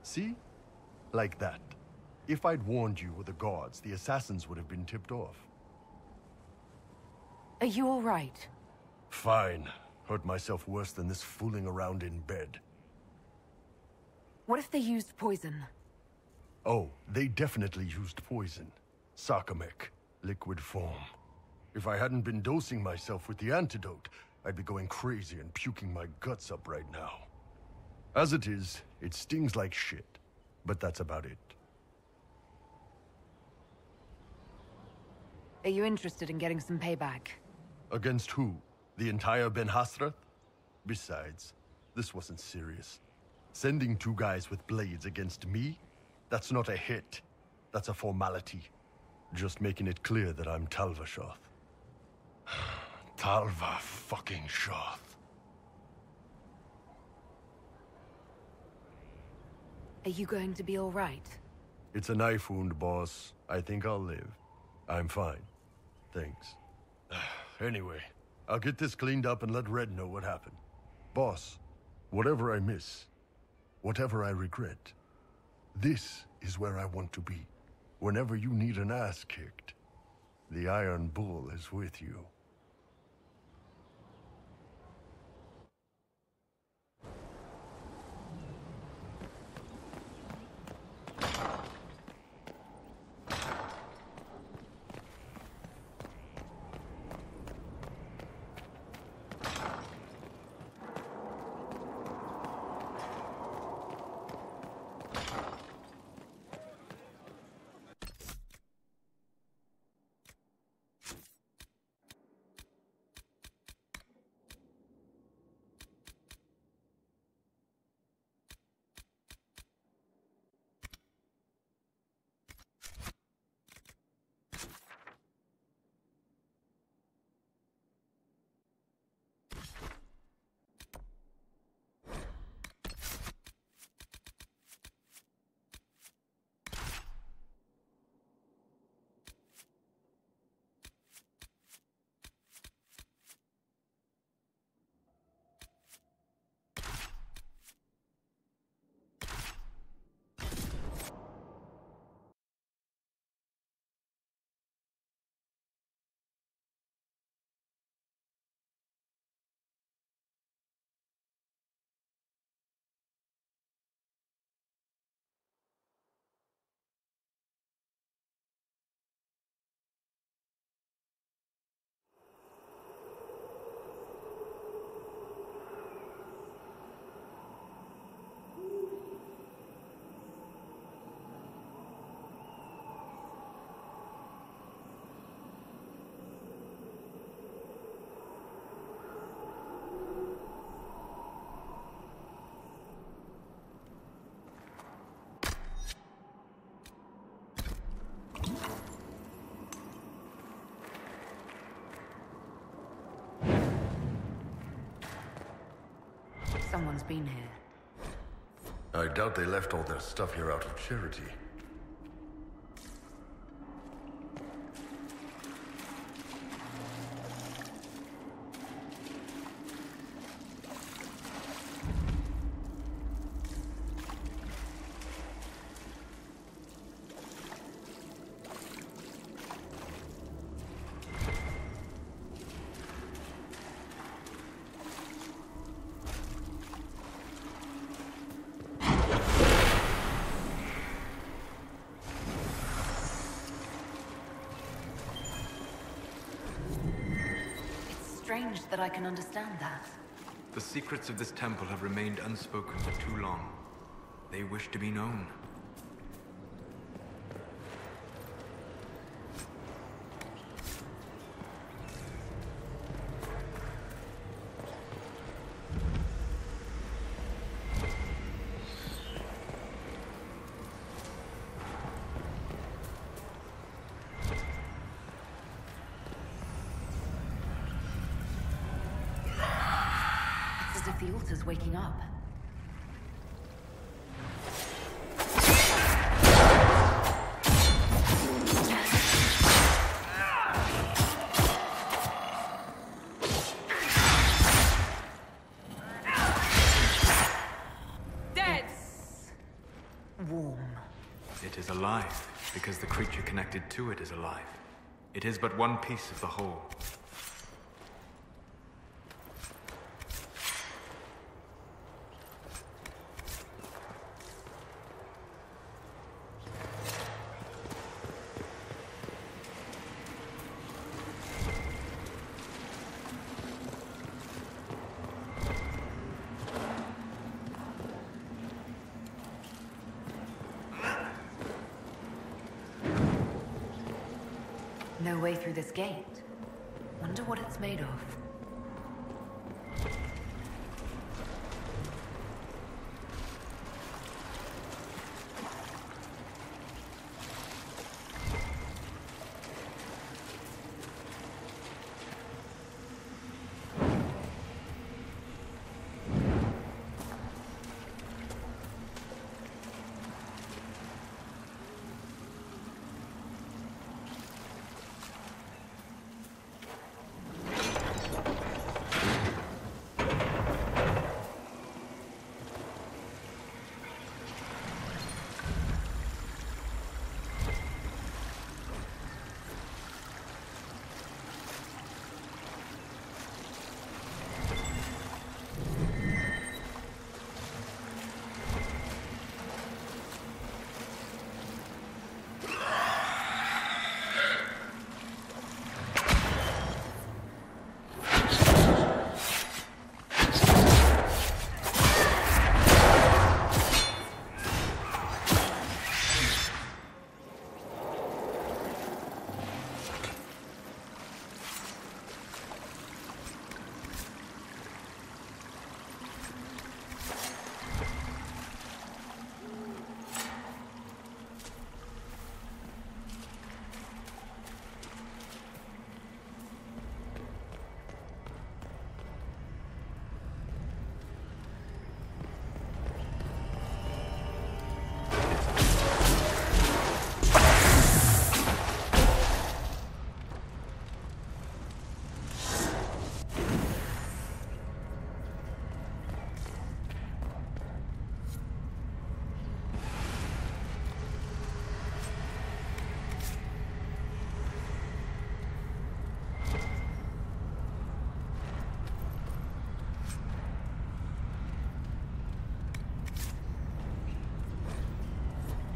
See? Like that. If I'd warned you or the guards, the assassins would have been tipped off. Are you all right? Fine. Hurt myself worse than this fooling around in bed. What if they used poison? Oh, they definitely used poison. Sarcomec. Liquid form. If I hadn't been dosing myself with the antidote, I'd be going crazy and puking my guts up right now. As it is, it stings like shit. But that's about it. Are you interested in getting some payback? Against who? The entire Ben Hasrath? Besides, this wasn't serious. Sending two guys with blades against me? That's not a hit. That's a formality. Just making it clear that I'm Talva Shoth. Talva fucking Shoth. Are you going to be all right? It's a knife wound, boss. I think I'll live. I'm fine. Thanks. Anyway, I'll get this cleaned up and let Red know what happened. Boss, whatever I miss, whatever I regret, this is where I want to be. Whenever you need an ass kicked, the Iron Bull is with you. Someone's been here. I doubt they left all their stuff here out of charity. Strange that I can understand that. The secrets of this temple have remained unspoken for too long. They wish to be known. As if the altar's waking up. Dead! Warm. It is alive, because the creature connected to it is alive. It is but one piece of the whole. No way through this gate. Wonder what it's made of.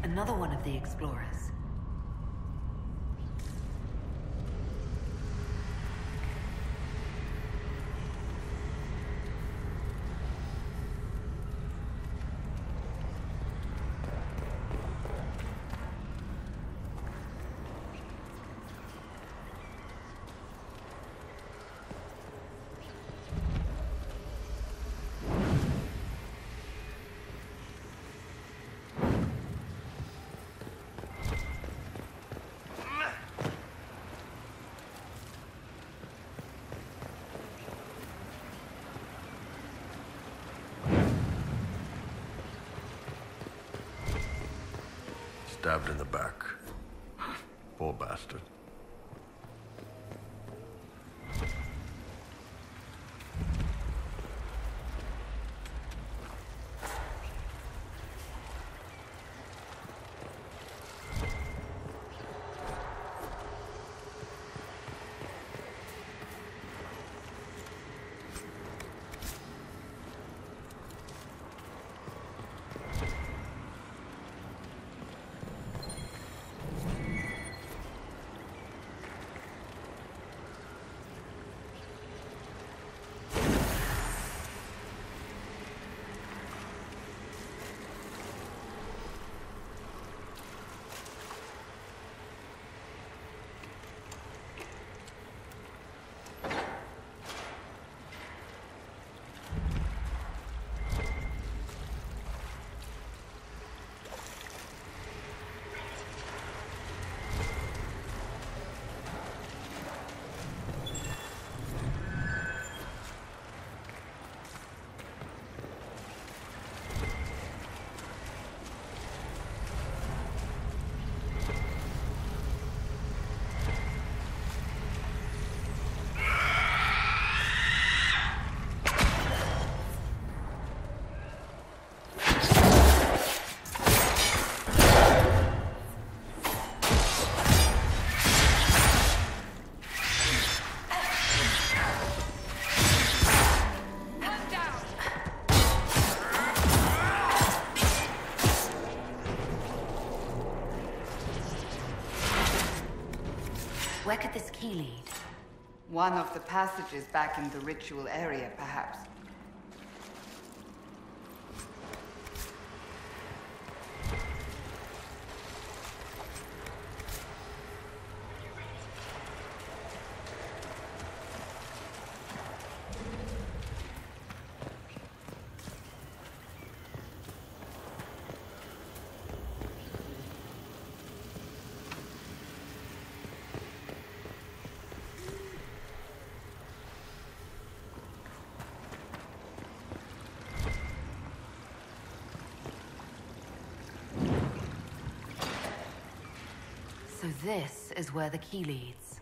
Another one of the explorers. stabbed in the back. Poor bastard. Where could this key lead? One of the passages back in the ritual area, perhaps. So this is where the key leads.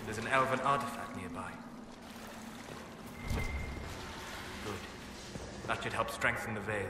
There's an elven artifact nearby. Good. That should help strengthen the veil.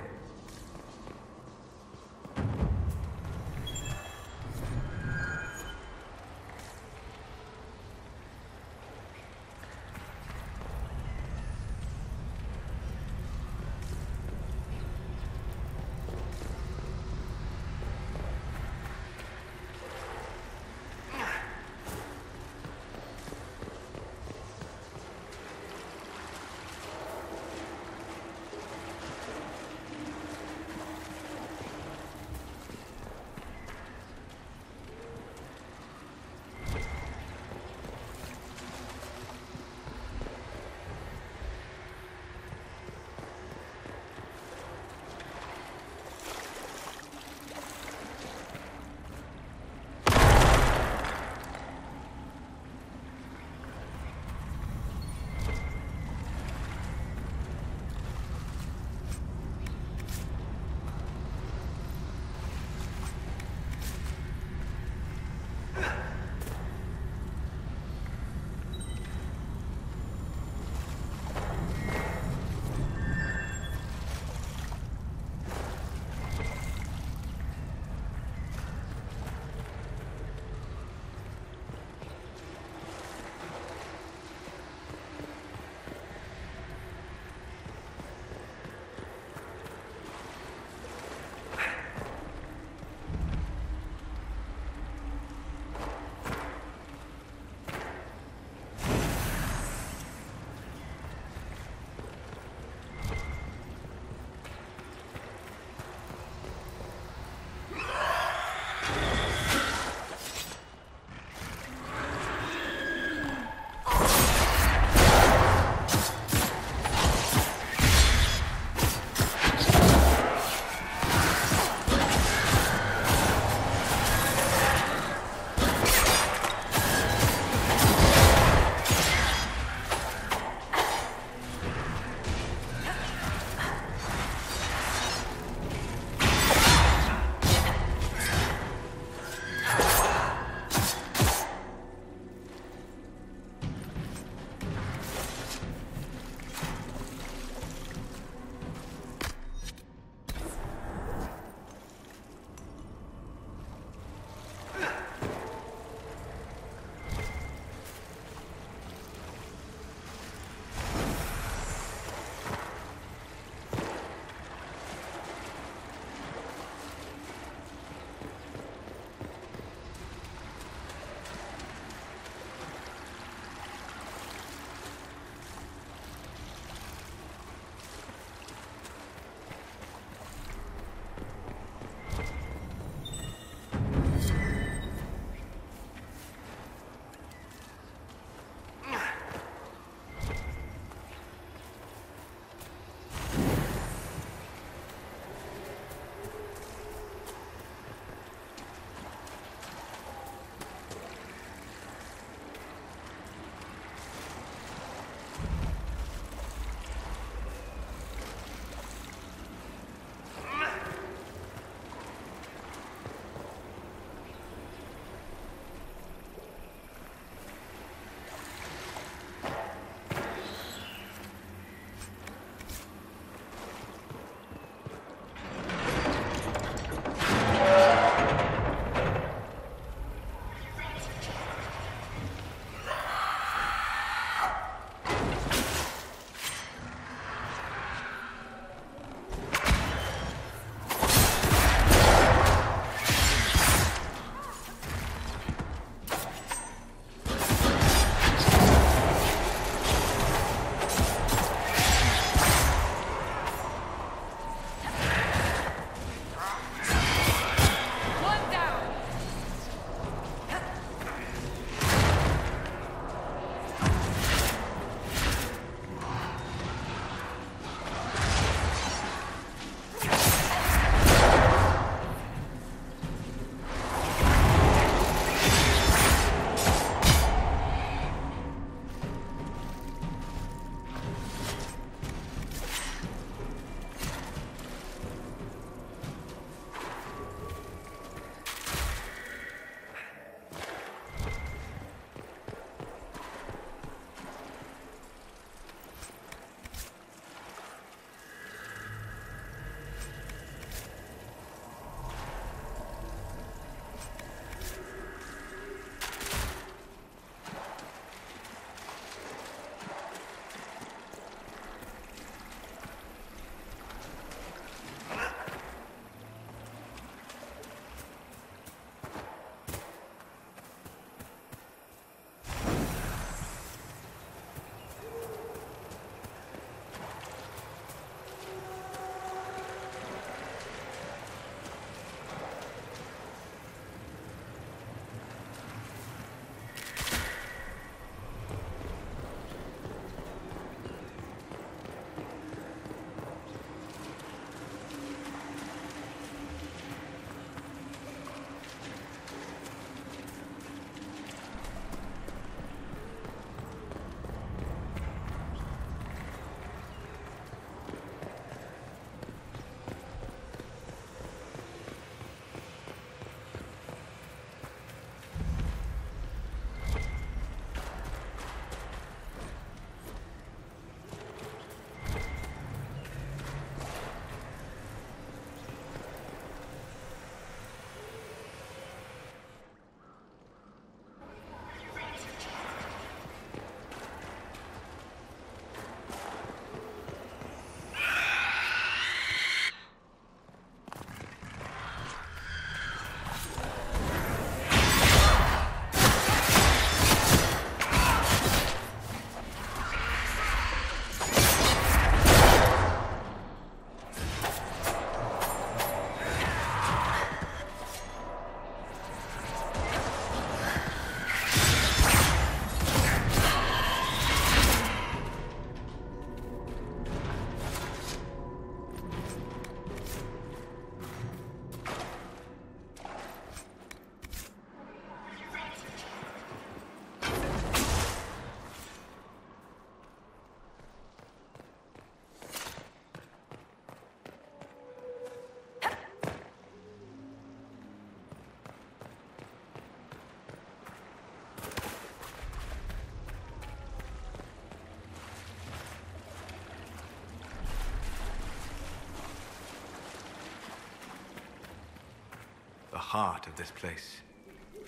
heart of this place.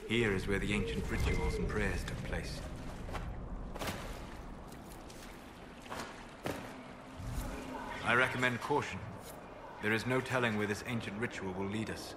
Here is where the ancient rituals and prayers took place. I recommend caution. There is no telling where this ancient ritual will lead us.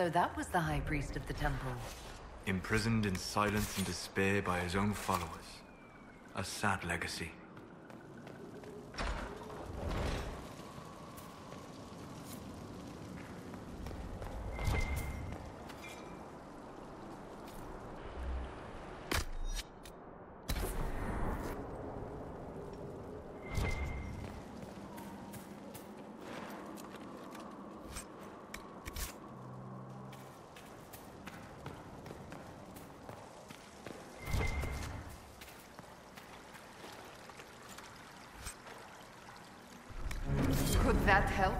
So that was the High Priest of the Temple. Imprisoned in silence and despair by his own followers. A sad legacy. Could that help?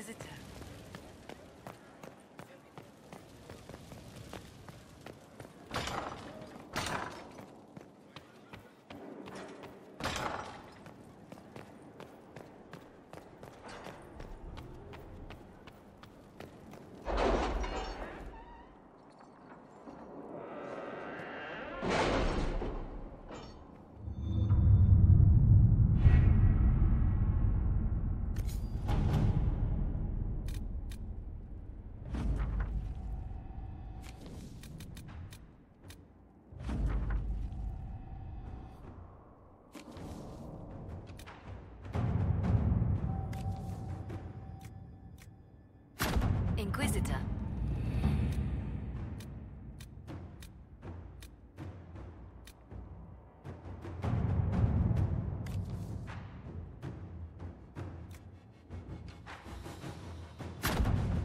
Inquisitor. Inquisitor.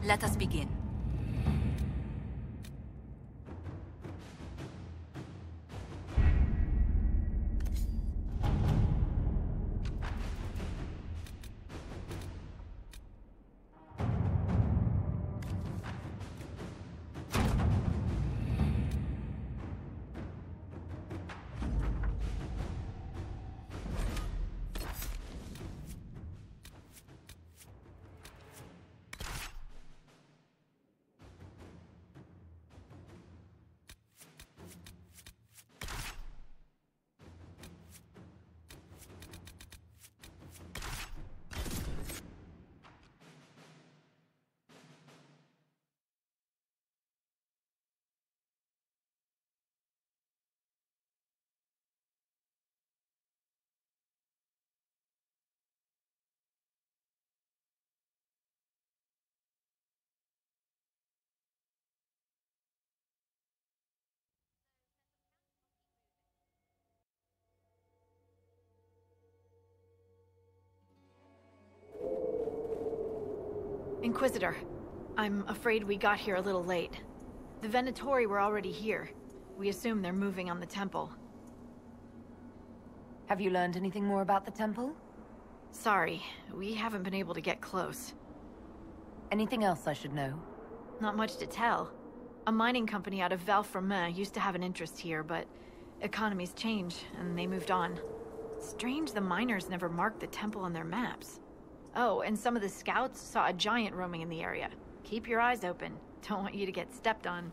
Let us begin. Inquisitor, I'm afraid we got here a little late. The Venatori were already here. We assume they're moving on the temple. Have you learned anything more about the temple? Sorry, we haven't been able to get close. Anything else I should know? Not much to tell. A mining company out of Val-Fremin used to have an interest here, but economies change, and they moved on. Strange the miners never marked the temple on their maps. Oh, and some of the scouts saw a giant roaming in the area. Keep your eyes open. Don't want you to get stepped on.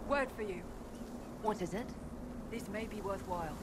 Word for you. What is it? This may be worthwhile.